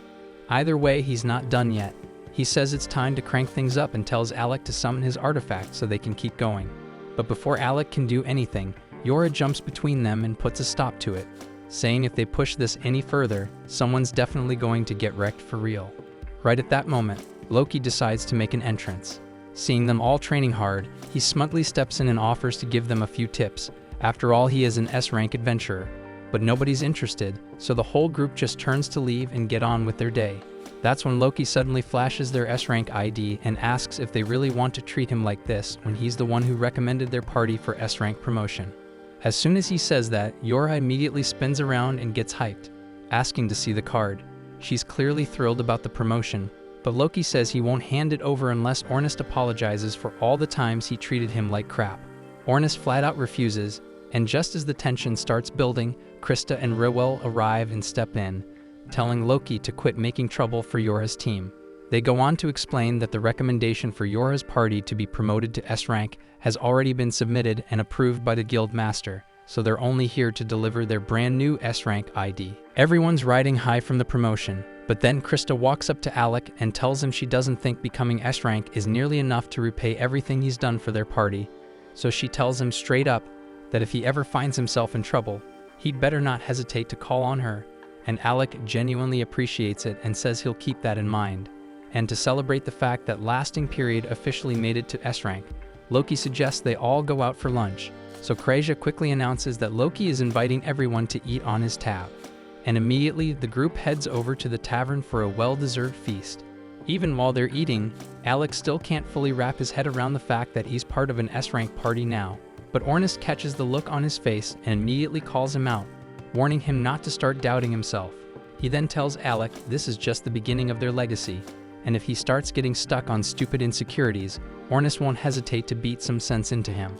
Either way, he's not done yet. He says it's time to crank things up and tells Alec to summon his artifact so they can keep going. But before Alec can do anything, Yorha jumps between them and puts a stop to it, saying if they push this any further, someone's definitely going to get wrecked for real. Right at that moment, Loki decides to make an entrance. Seeing them all training hard, he smugly steps in and offers to give them a few tips. After all, he is an S-rank adventurer. But nobody's interested, so the whole group just turns to leave and get on with their day. That's when Loki suddenly flashes their S-rank ID and asks if they really want to treat him like this when he's the one who recommended their party for S-rank promotion. As soon as he says that, Yora immediately spins around and gets hyped, asking to see the card. She's clearly thrilled about the promotion, but Loki says he won't hand it over unless Ornest apologizes for all the times he treated him like crap. Ornest flat out refuses, and just as the tension starts building, Krista and Rewell arrive and step in, telling Loki to quit making trouble for Yora's team. They go on to explain that the recommendation for Yora's party to be promoted to S-rank has already been submitted and approved by the guild master, so they're only here to deliver their brand new S-rank ID. Everyone's riding high from the promotion, but then Krista walks up to Alec and tells him she doesn't think becoming S-rank is nearly enough to repay everything he's done for their party, so she tells him straight up that if he ever finds himself in trouble, he'd better not hesitate to call on her, and Alec genuinely appreciates it and says he'll keep that in mind. And to celebrate the fact that Lasting Period officially made it to S-rank, Loki suggests they all go out for lunch, so Kreja quickly announces that Loki is inviting everyone to eat on his tab. And immediately, the group heads over to the tavern for a well-deserved feast. Even while they're eating, Alex still can't fully wrap his head around the fact that he's part of an S-rank party now. But Ornest catches the look on his face and immediately calls him out, warning him not to start doubting himself. He then tells Alec this is just the beginning of their legacy, and if he starts getting stuck on stupid insecurities, Ornest won't hesitate to beat some sense into him.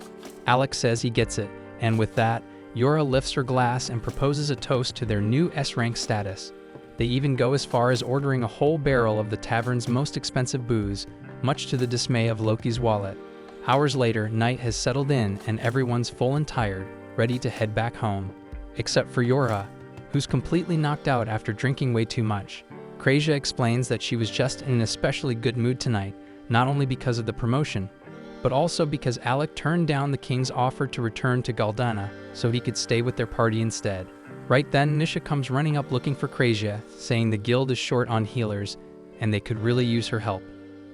Alec says he gets it, and with that, Yora lifts her glass and proposes a toast to their new S-rank status. They even go as far as ordering a whole barrel of the tavern's most expensive booze, much to the dismay of Loki's wallet. Hours later, night has settled in and everyone's full and tired, ready to head back home. Except for Yora, who's completely knocked out after drinking way too much. Kreja explains that she was just in an especially good mood tonight, not only because of the promotion, but also because Alec turned down the king's offer to return to Galdana so he could stay with their party instead. Right then, Nisha comes running up looking for Kreja, saying the guild is short on healers and they could really use her help.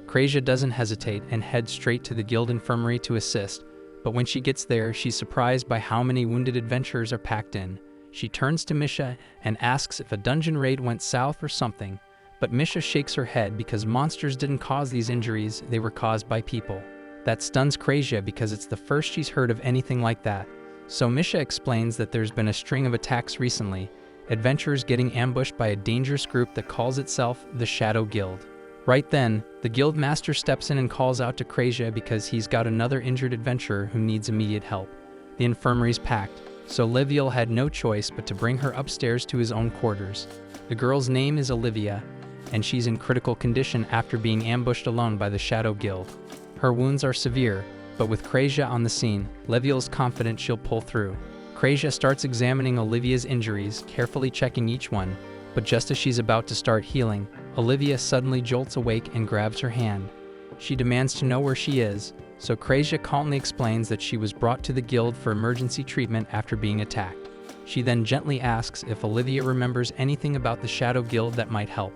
Kreja doesn't hesitate and heads straight to the guild infirmary to assist, but when she gets there, she's surprised by how many wounded adventurers are packed in. She turns to Misha and asks if a dungeon raid went south or something, but Misha shakes her head because monsters didn't cause these injuries, they were caused by people. That stuns Kreja because it's the first she's heard of anything like that. So Misha explains that there's been a string of attacks recently, adventurers getting ambushed by a dangerous group that calls itself the Shadow Guild. Right then, the guild master steps in and calls out to Kreja because he's got another injured adventurer who needs immediate help. The infirmary's packed, so Liviel had no choice but to bring her upstairs to his own quarters. The girl's name is Olivia, and she's in critical condition after being ambushed alone by the Shadow Guild. Her wounds are severe, but with Kreja on the scene, Leviel's confident she'll pull through. Kreja starts examining Olivia's injuries, carefully checking each one, but just as she's about to start healing, Olivia suddenly jolts awake and grabs her hand. She demands to know where she is, so Kreja calmly explains that she was brought to the guild for emergency treatment after being attacked. She then gently asks if Olivia remembers anything about the Shadow Guild that might help,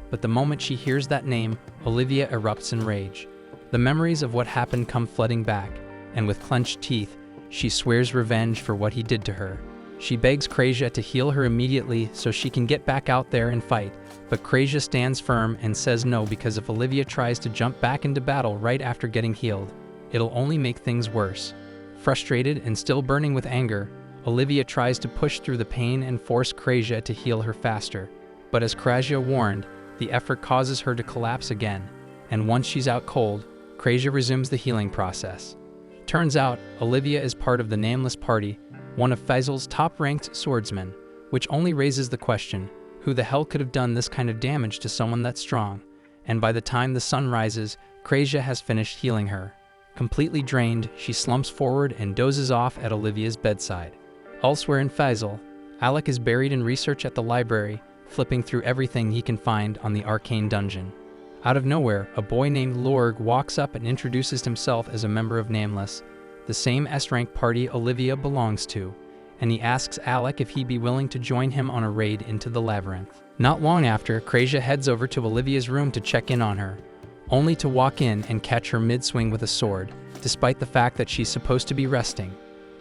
but the moment she hears that name, Olivia erupts in rage. The memories of what happened come flooding back, and with clenched teeth, she swears revenge for what he did to her. She begs Kreja to heal her immediately so she can get back out there and fight, but Kreja stands firm and says no because if Olivia tries to jump back into battle right after getting healed, it'll only make things worse. Frustrated and still burning with anger, Olivia tries to push through the pain and force Kreja to heal her faster. But as Kreja warned, the effort causes her to collapse again, and once she's out cold, Kreja resumes the healing process. Turns out, Olivia is part of the Nameless Party, one of Faisal's top-ranked swordsmen, which only raises the question, who the hell could have done this kind of damage to someone that strong? And by the time the sun rises, Kreja has finished healing her. Completely drained, she slumps forward and dozes off at Olivia's bedside. Elsewhere in Faisal, Alec is buried in research at the library, flipping through everything he can find on the arcane dungeon. Out of nowhere, a boy named Lorg walks up and introduces himself as a member of Nameless, the same S-rank party Olivia belongs to, and he asks Alec if he'd be willing to join him on a raid into the labyrinth. Not long after, Kreja heads over to Olivia's room to check in on her. only to walk in and catch her mid-swing with a sword, despite the fact that she's supposed to be resting.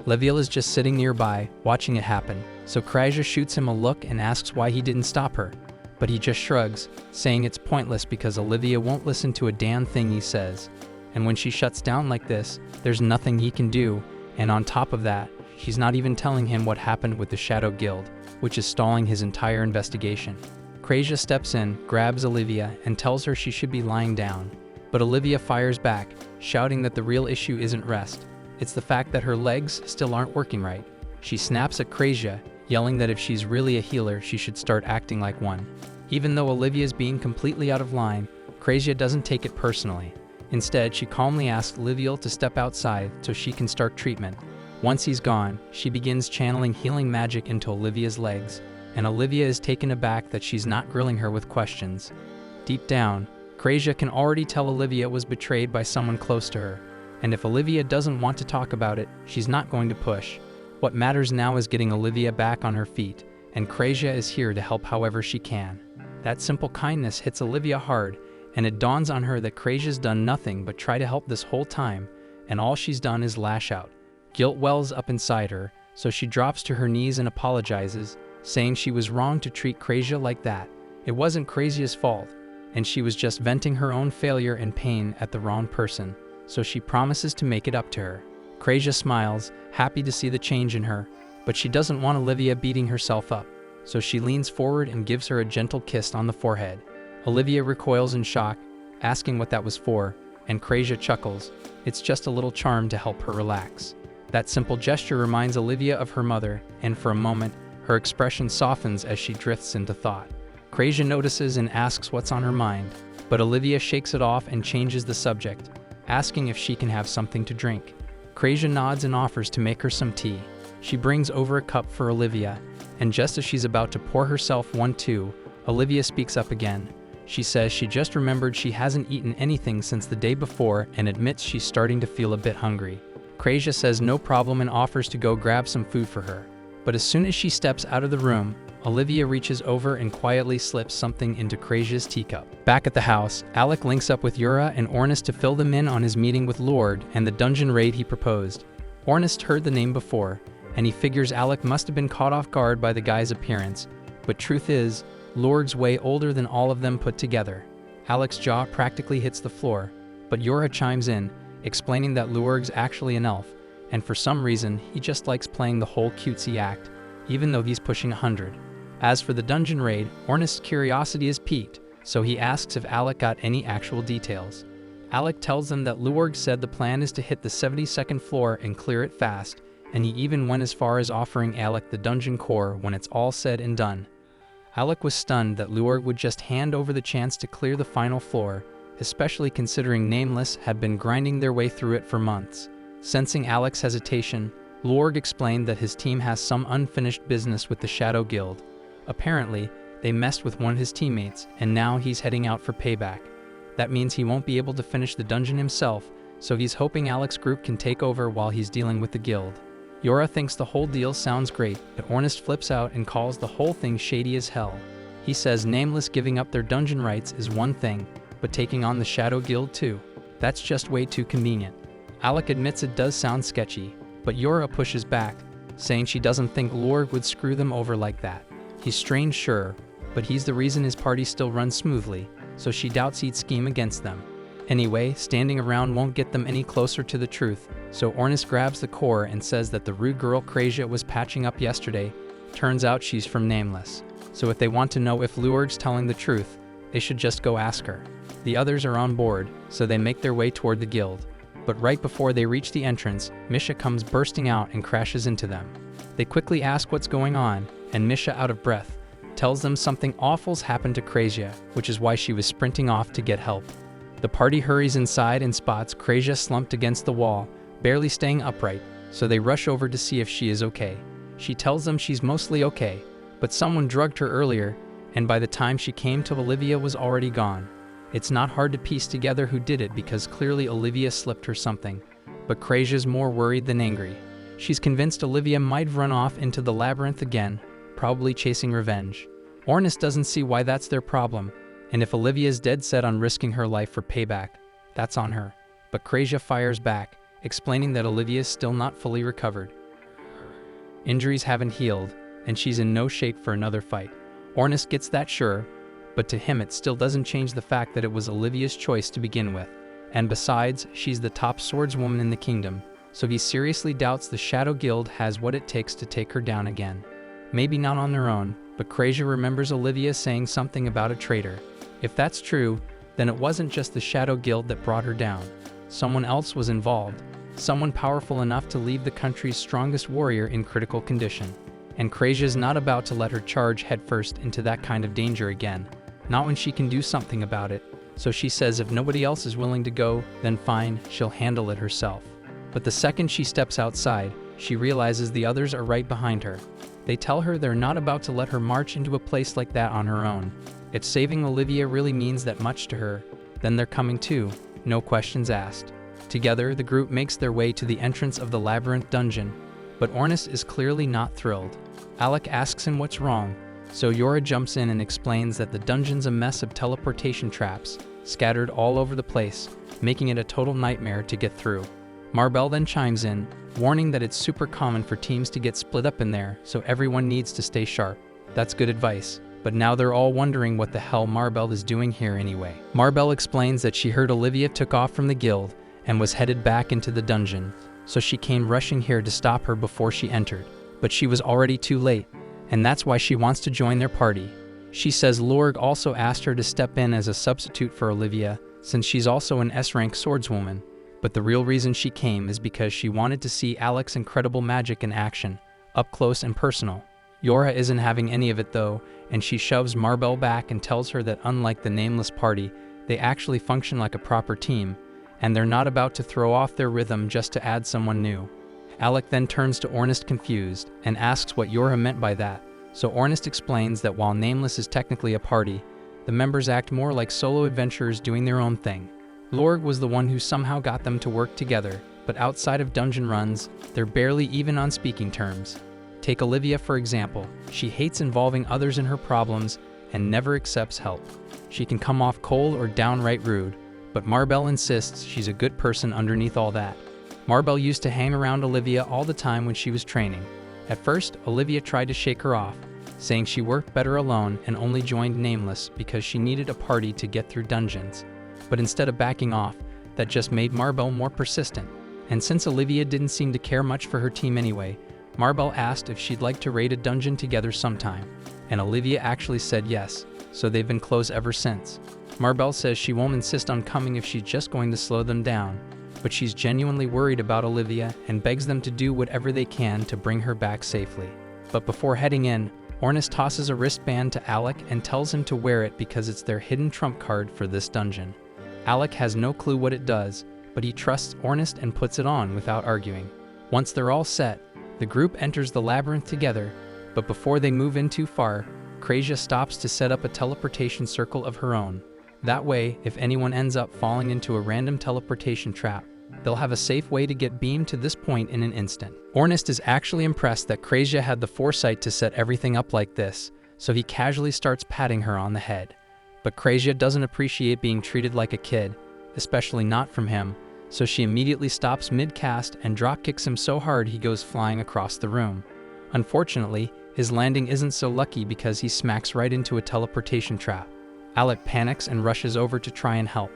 Leviel is just sitting nearby, watching it happen, so Krasia shoots him a look and asks why he didn't stop her. But he just shrugs, saying it's pointless because Olivia won't listen to a damn thing he says. And when she shuts down like this, there's nothing he can do, and on top of that, she's not even telling him what happened with the Shadow Guild, which is stalling his entire investigation. Krasia steps in, grabs Olivia, and tells her she should be lying down. But Olivia fires back, shouting that the real issue isn't rest. It's the fact that her legs still aren't working right. She snaps at Krasia, yelling that if she's really a healer, she should start acting like one. Even though Olivia is being completely out of line, Krasia doesn't take it personally. Instead, she calmly asks Liviel to step outside so she can start treatment. Once he's gone, she begins channeling healing magic into Olivia's legs, and Olivia is taken aback that she's not grilling her with questions. Deep down, Krasia can already tell Olivia was betrayed by someone close to her, and if Olivia doesn't want to talk about it, she's not going to push. What matters now is getting Olivia back on her feet, and Krasia is here to help however she can. That simple kindness hits Olivia hard, and it dawns on her that Krasia's done nothing but try to help this whole time, and all she's done is lash out. Guilt wells up inside her, so she drops to her knees and apologizes, saying she was wrong to treat Krasia like that. It wasn't Krasia's fault, and she was just venting her own failure and pain at the wrong person, so she promises to make it up to her. Krasia smiles, happy to see the change in her, but she doesn't want Olivia beating herself up, so she leans forward and gives her a gentle kiss on the forehead. Olivia recoils in shock, asking what that was for, and Krasia chuckles. It's just a little charm to help her relax. That simple gesture reminds Olivia of her mother, and for a moment, her expression softens as she drifts into thought. Krasia notices and asks what's on her mind, but Olivia shakes it off and changes the subject, asking if she can have something to drink. Krasia nods and offers to make her some tea. She brings over a cup for Olivia, and just as she's about to pour herself one too, Olivia speaks up again. She says she just remembered she hasn't eaten anything since the day before and admits she's starting to feel a bit hungry. Krasia says no problem and offers to go grab some food for her. But as soon as she steps out of the room, Olivia reaches over and quietly slips something into Krasia's teacup. Back at the house, Alec links up with Yura and Ornest to fill them in on his meeting with Lord and the dungeon raid he proposed. Ornest heard the name before, and he figures Alec must have been caught off guard by the guy's appearance. But truth is, Lord's way older than all of them put together. Alec's jaw practically hits the floor, but Yura chimes in, explaining that Lurg's actually an elf, and for some reason, he just likes playing the whole cutesy act, even though he's pushing 100. As for the dungeon raid, Ornest's curiosity is piqued, so he asks if Alec got any actual details. Alec tells them that Lurg said the plan is to hit the 72nd floor and clear it fast, and he even went as far as offering Alec the dungeon core when it's all said and done. Alec was stunned that Lurg would just hand over the chance to clear the final floor, especially considering Nameless had been grinding their way through it for months. Sensing Alec's hesitation, Lurg explained that his team has some unfinished business with the Shadow Guild. Apparently, they messed with one of his teammates, and now he's heading out for payback. That means he won't be able to finish the dungeon himself, so he's hoping Alec's group can take over while he's dealing with the guild. Yura thinks the whole deal sounds great, but Ornest flips out and calls the whole thing shady as hell. He says Nameless giving up their dungeon rights is one thing, but taking on the Shadow Guild too. That's just way too convenient. Alec admits it does sound sketchy, but Yura pushes back, saying she doesn't think Lurg would screw them over like that. He's strange, sure, but he's the reason his party still runs smoothly, so she doubts he'd scheme against them. Anyway, standing around won't get them any closer to the truth, so Ornest grabs the core and says that the rude girl Krasia was patching up yesterday turns out she's from Nameless. So if they want to know if Lurg's telling the truth, they should just go ask her. The others are on board, so they make their way toward the guild. But right before they reach the entrance, Misha comes bursting out and crashes into them. They quickly ask what's going on, and Misha, out of breath, tells them something awful's happened to Krasia, which is why she was sprinting off to get help. The party hurries inside and spots Krasia slumped against the wall, barely staying upright, so they rush over to see if she is okay. She tells them she's mostly okay, but someone drugged her earlier, and by the time she came to Olivia was already gone. It's not hard to piece together who did it because clearly Olivia slipped her something, but Krasia's more worried than angry. She's convinced Olivia might run off into the labyrinth again, probably chasing revenge. Ornest doesn't see why that's their problem, And if Olivia's dead set on risking her life for payback, that's on her. But Krazia fires back, explaining that Olivia's still not fully recovered. Injuries haven't healed, and she's in no shape for another fight. Ornest gets that sure, but to him it still doesn't change the fact that it was Olivia's choice to begin with. And besides, she's the top swordswoman in the kingdom, so he seriously doubts the Shadow Guild has what it takes to take her down again. Maybe not on their own, but Krazia remembers Olivia saying something about a traitor. If that's true, then it wasn't just the Shadow Guild that brought her down. Someone else was involved, someone powerful enough to leave the country's strongest warrior in critical condition. And Krazia's not about to let her charge headfirst into that kind of danger again, not when she can do something about it. So she says if nobody else is willing to go, then fine, she'll handle it herself. But the second she steps outside, she realizes the others are right behind her. They tell her they're not about to let her march into a place like that on her own. If saving Olivia really means that much to her, then they're coming too, no questions asked. Together, the group makes their way to the entrance of the labyrinth dungeon, but Ornest is clearly not thrilled. Alec asks him what's wrong, so Yora jumps in and explains that the dungeon's a mess of teleportation traps, scattered all over the place, making it a total nightmare to get through. Marbell then chimes in, warning that it's super common for teams to get split up in there, so everyone needs to stay sharp. That's good advice, but now they're all wondering what the hell Marbell is doing here anyway. Marbell explains that she heard Olivia took off from the guild and was headed back into the dungeon, so she came rushing here to stop her before she entered. But she was already too late, and that's why she wants to join their party. She says Lurg also asked her to step in as a substitute for Olivia, since she's also an S-rank swordswoman. But the real reason she came is because she wanted to see Alec's incredible magic in action, up close and personal. Yora isn't having any of it though, and she shoves Marbell back and tells her that unlike the nameless party, they actually function like a proper team, and they're not about to throw off their rhythm just to add someone new. Alec then turns to Ornest confused and asks what Yora meant by that, so Ornest explains that while Nameless is technically a party, the members act more like solo adventurers doing their own thing. Lurg was the one who somehow got them to work together, but outside of dungeon runs, they're barely even on speaking terms. Take Olivia for example. She hates involving others in her problems and never accepts help. She can come off cold or downright rude, but Marbell insists she's a good person underneath all that. Marbell used to hang around Olivia all the time when she was training. At first, Olivia tried to shake her off, saying she worked better alone and only joined Nameless because she needed a party to get through dungeons. But instead of backing off, that just made Marbell more persistent. And since Olivia didn't seem to care much for her team anyway, Marbell asked if she'd like to raid a dungeon together sometime, and Olivia actually said yes, so they've been close ever since. Marbell says she won't insist on coming if she's just going to slow them down, but she's genuinely worried about Olivia and begs them to do whatever they can to bring her back safely. But before heading in, Ornest tosses a wristband to Alec and tells him to wear it because it's their hidden trump card for this dungeon. Alec has no clue what it does, but he trusts Ornest and puts it on without arguing. Once they're all set, the group enters the labyrinth together, but before they move in too far, Krazia stops to set up a teleportation circle of her own. That way, if anyone ends up falling into a random teleportation trap, they'll have a safe way to get beamed to this point in an instant. Ornest is actually impressed that Krazia had the foresight to set everything up like this, so he casually starts patting her on the head. But Krazia doesn't appreciate being treated like a kid, especially not from him, so she immediately stops mid-cast and drop-kicks him so hard he goes flying across the room. Unfortunately, his landing isn't so lucky because he smacks right into a teleportation trap. Alec panics and rushes over to try and help,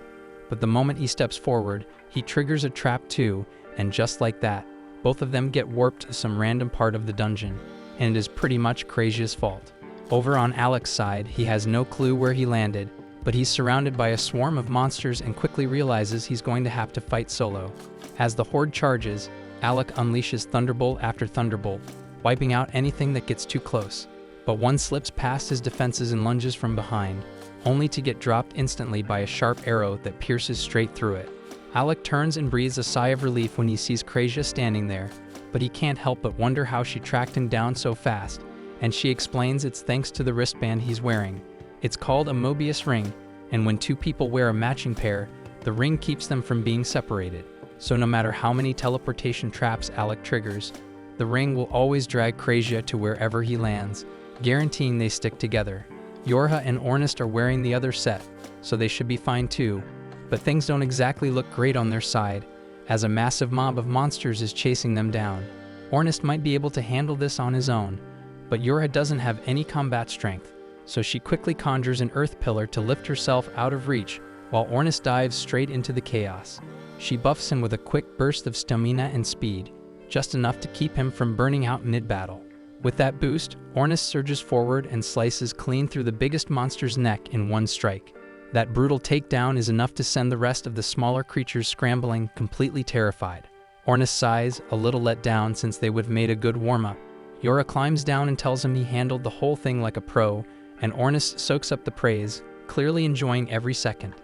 but the moment he steps forward, he triggers a trap too, and just like that, both of them get warped to some random part of the dungeon, and it is pretty much Krazia's fault. Over on Alec's side, he has no clue where he landed, but he's surrounded by a swarm of monsters and quickly realizes he's going to have to fight solo. As the horde charges, Alec unleashes Thunderbolt after Thunderbolt, wiping out anything that gets too close, but one slips past his defenses and lunges from behind, only to get dropped instantly by a sharp arrow that pierces straight through it. Alec turns and breathes a sigh of relief when he sees Krazia standing there, but he can't help but wonder how she tracked him down so fast, and she explains it's thanks to the wristband he's wearing. It's called a Mobius ring, and when two people wear a matching pair, the ring keeps them from being separated. So no matter how many teleportation traps Alec triggers, the ring will always drag Krazia to wherever he lands, guaranteeing they stick together. Yorha and Ornest are wearing the other set, so they should be fine too, but things don't exactly look great on their side, as a massive mob of monsters is chasing them down. Ornest might be able to handle this on his own, but Yorha doesn't have any combat strength, so she quickly conjures an earth pillar to lift herself out of reach, while Ornest dives straight into the chaos. She buffs him with a quick burst of stamina and speed, just enough to keep him from burning out mid-battle. With that boost, Ornest surges forward and slices clean through the biggest monster's neck in one strike. That brutal takedown is enough to send the rest of the smaller creatures scrambling, completely terrified. Ornest sighs, a little let down since they would have made a good warm-up. Yorha climbs down and tells him he handled the whole thing like a pro, and Ornest soaks up the praise, clearly enjoying every second.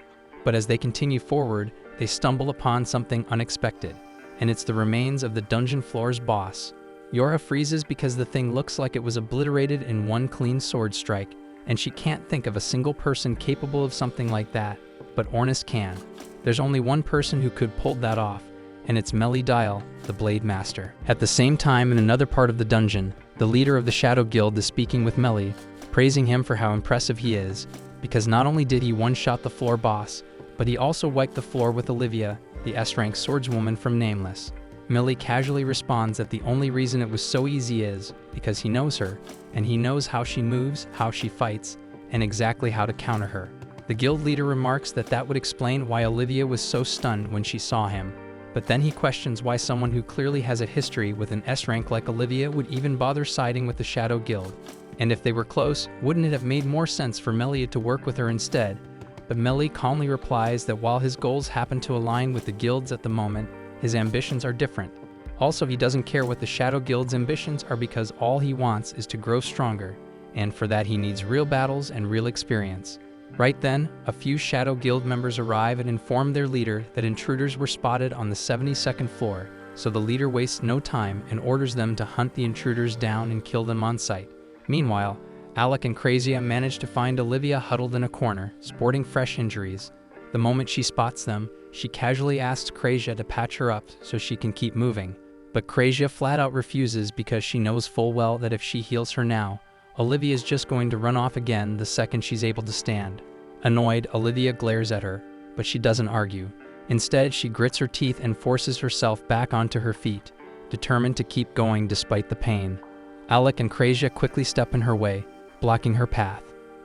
But as they continue forward, they stumble upon something unexpected, and it's the remains of the dungeon floor's boss. Yorha freezes because the thing looks like it was obliterated in one clean sword strike, and she can't think of a single person capable of something like that, but Ornest can. There's only one person who could pull that off, and it's Melly Dial, the Blade Master. At the same time, in another part of the dungeon, the leader of the Shadow Guild is speaking with Melly, praising him for how impressive he is, because not only did he one-shot the floor boss, but he also wiped the floor with Olivia, the S-rank swordswoman from Nameless. Melly casually responds that the only reason it was so easy is because he knows her, and he knows how she moves, how she fights, and exactly how to counter her. The guild leader remarks that that would explain why Olivia was so stunned when she saw him, but then he questions why someone who clearly has a history with an S-rank like Olivia would even bother siding with the Shadow Guild. And if they were close, wouldn't it have made more sense for Melly to work with her instead? But Melly calmly replies that while his goals happen to align with the guild's at the moment, his ambitions are different. Also, he doesn't care what the Shadow Guild's ambitions are because all he wants is to grow stronger, and for that he needs real battles and real experience. Right then, a few Shadow Guild members arrive and inform their leader that intruders were spotted on the 72nd floor, so the leader wastes no time and orders them to hunt the intruders down and kill them on sight. Meanwhile, Alec and Crazia manage to find Olivia huddled in a corner, sporting fresh injuries. The moment she spots them, she casually asks Crazia to patch her up so she can keep moving. But Crazia flat out refuses because she knows full well that if she heals her now, Olivia is just going to run off again the second she's able to stand. Annoyed, Olivia glares at her, but she doesn't argue. Instead, she grits her teeth and forces herself back onto her feet, determined to keep going despite the pain. Alec and Crazia quickly step in her way, blocking her path.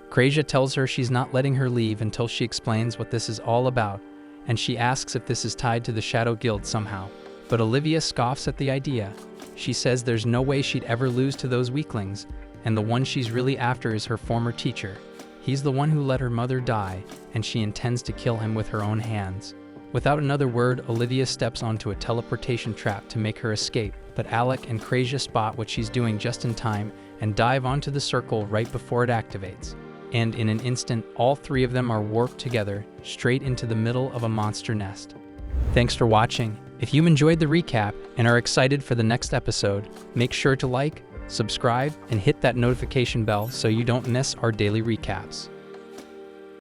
Crazia tells her she's not letting her leave until she explains what this is all about, and she asks if this is tied to the Shadow Guild somehow. But Olivia scoffs at the idea. She says there's no way she'd ever lose to those weaklings, and the one she's really after is her former teacher. He's the one who let her mother die, and she intends to kill him with her own hands. Without another word, Olivia steps onto a teleportation trap to make her escape, but Alec and Crazia spot what she's doing just in time and dive onto the circle right before it activates. And in an instant, all three of them are warped together, straight into the middle of a monster nest. Thanks for watching. If you enjoyed the recap and are excited for the next episode, make sure to like, subscribe, and hit that notification bell so you don't miss our daily recaps.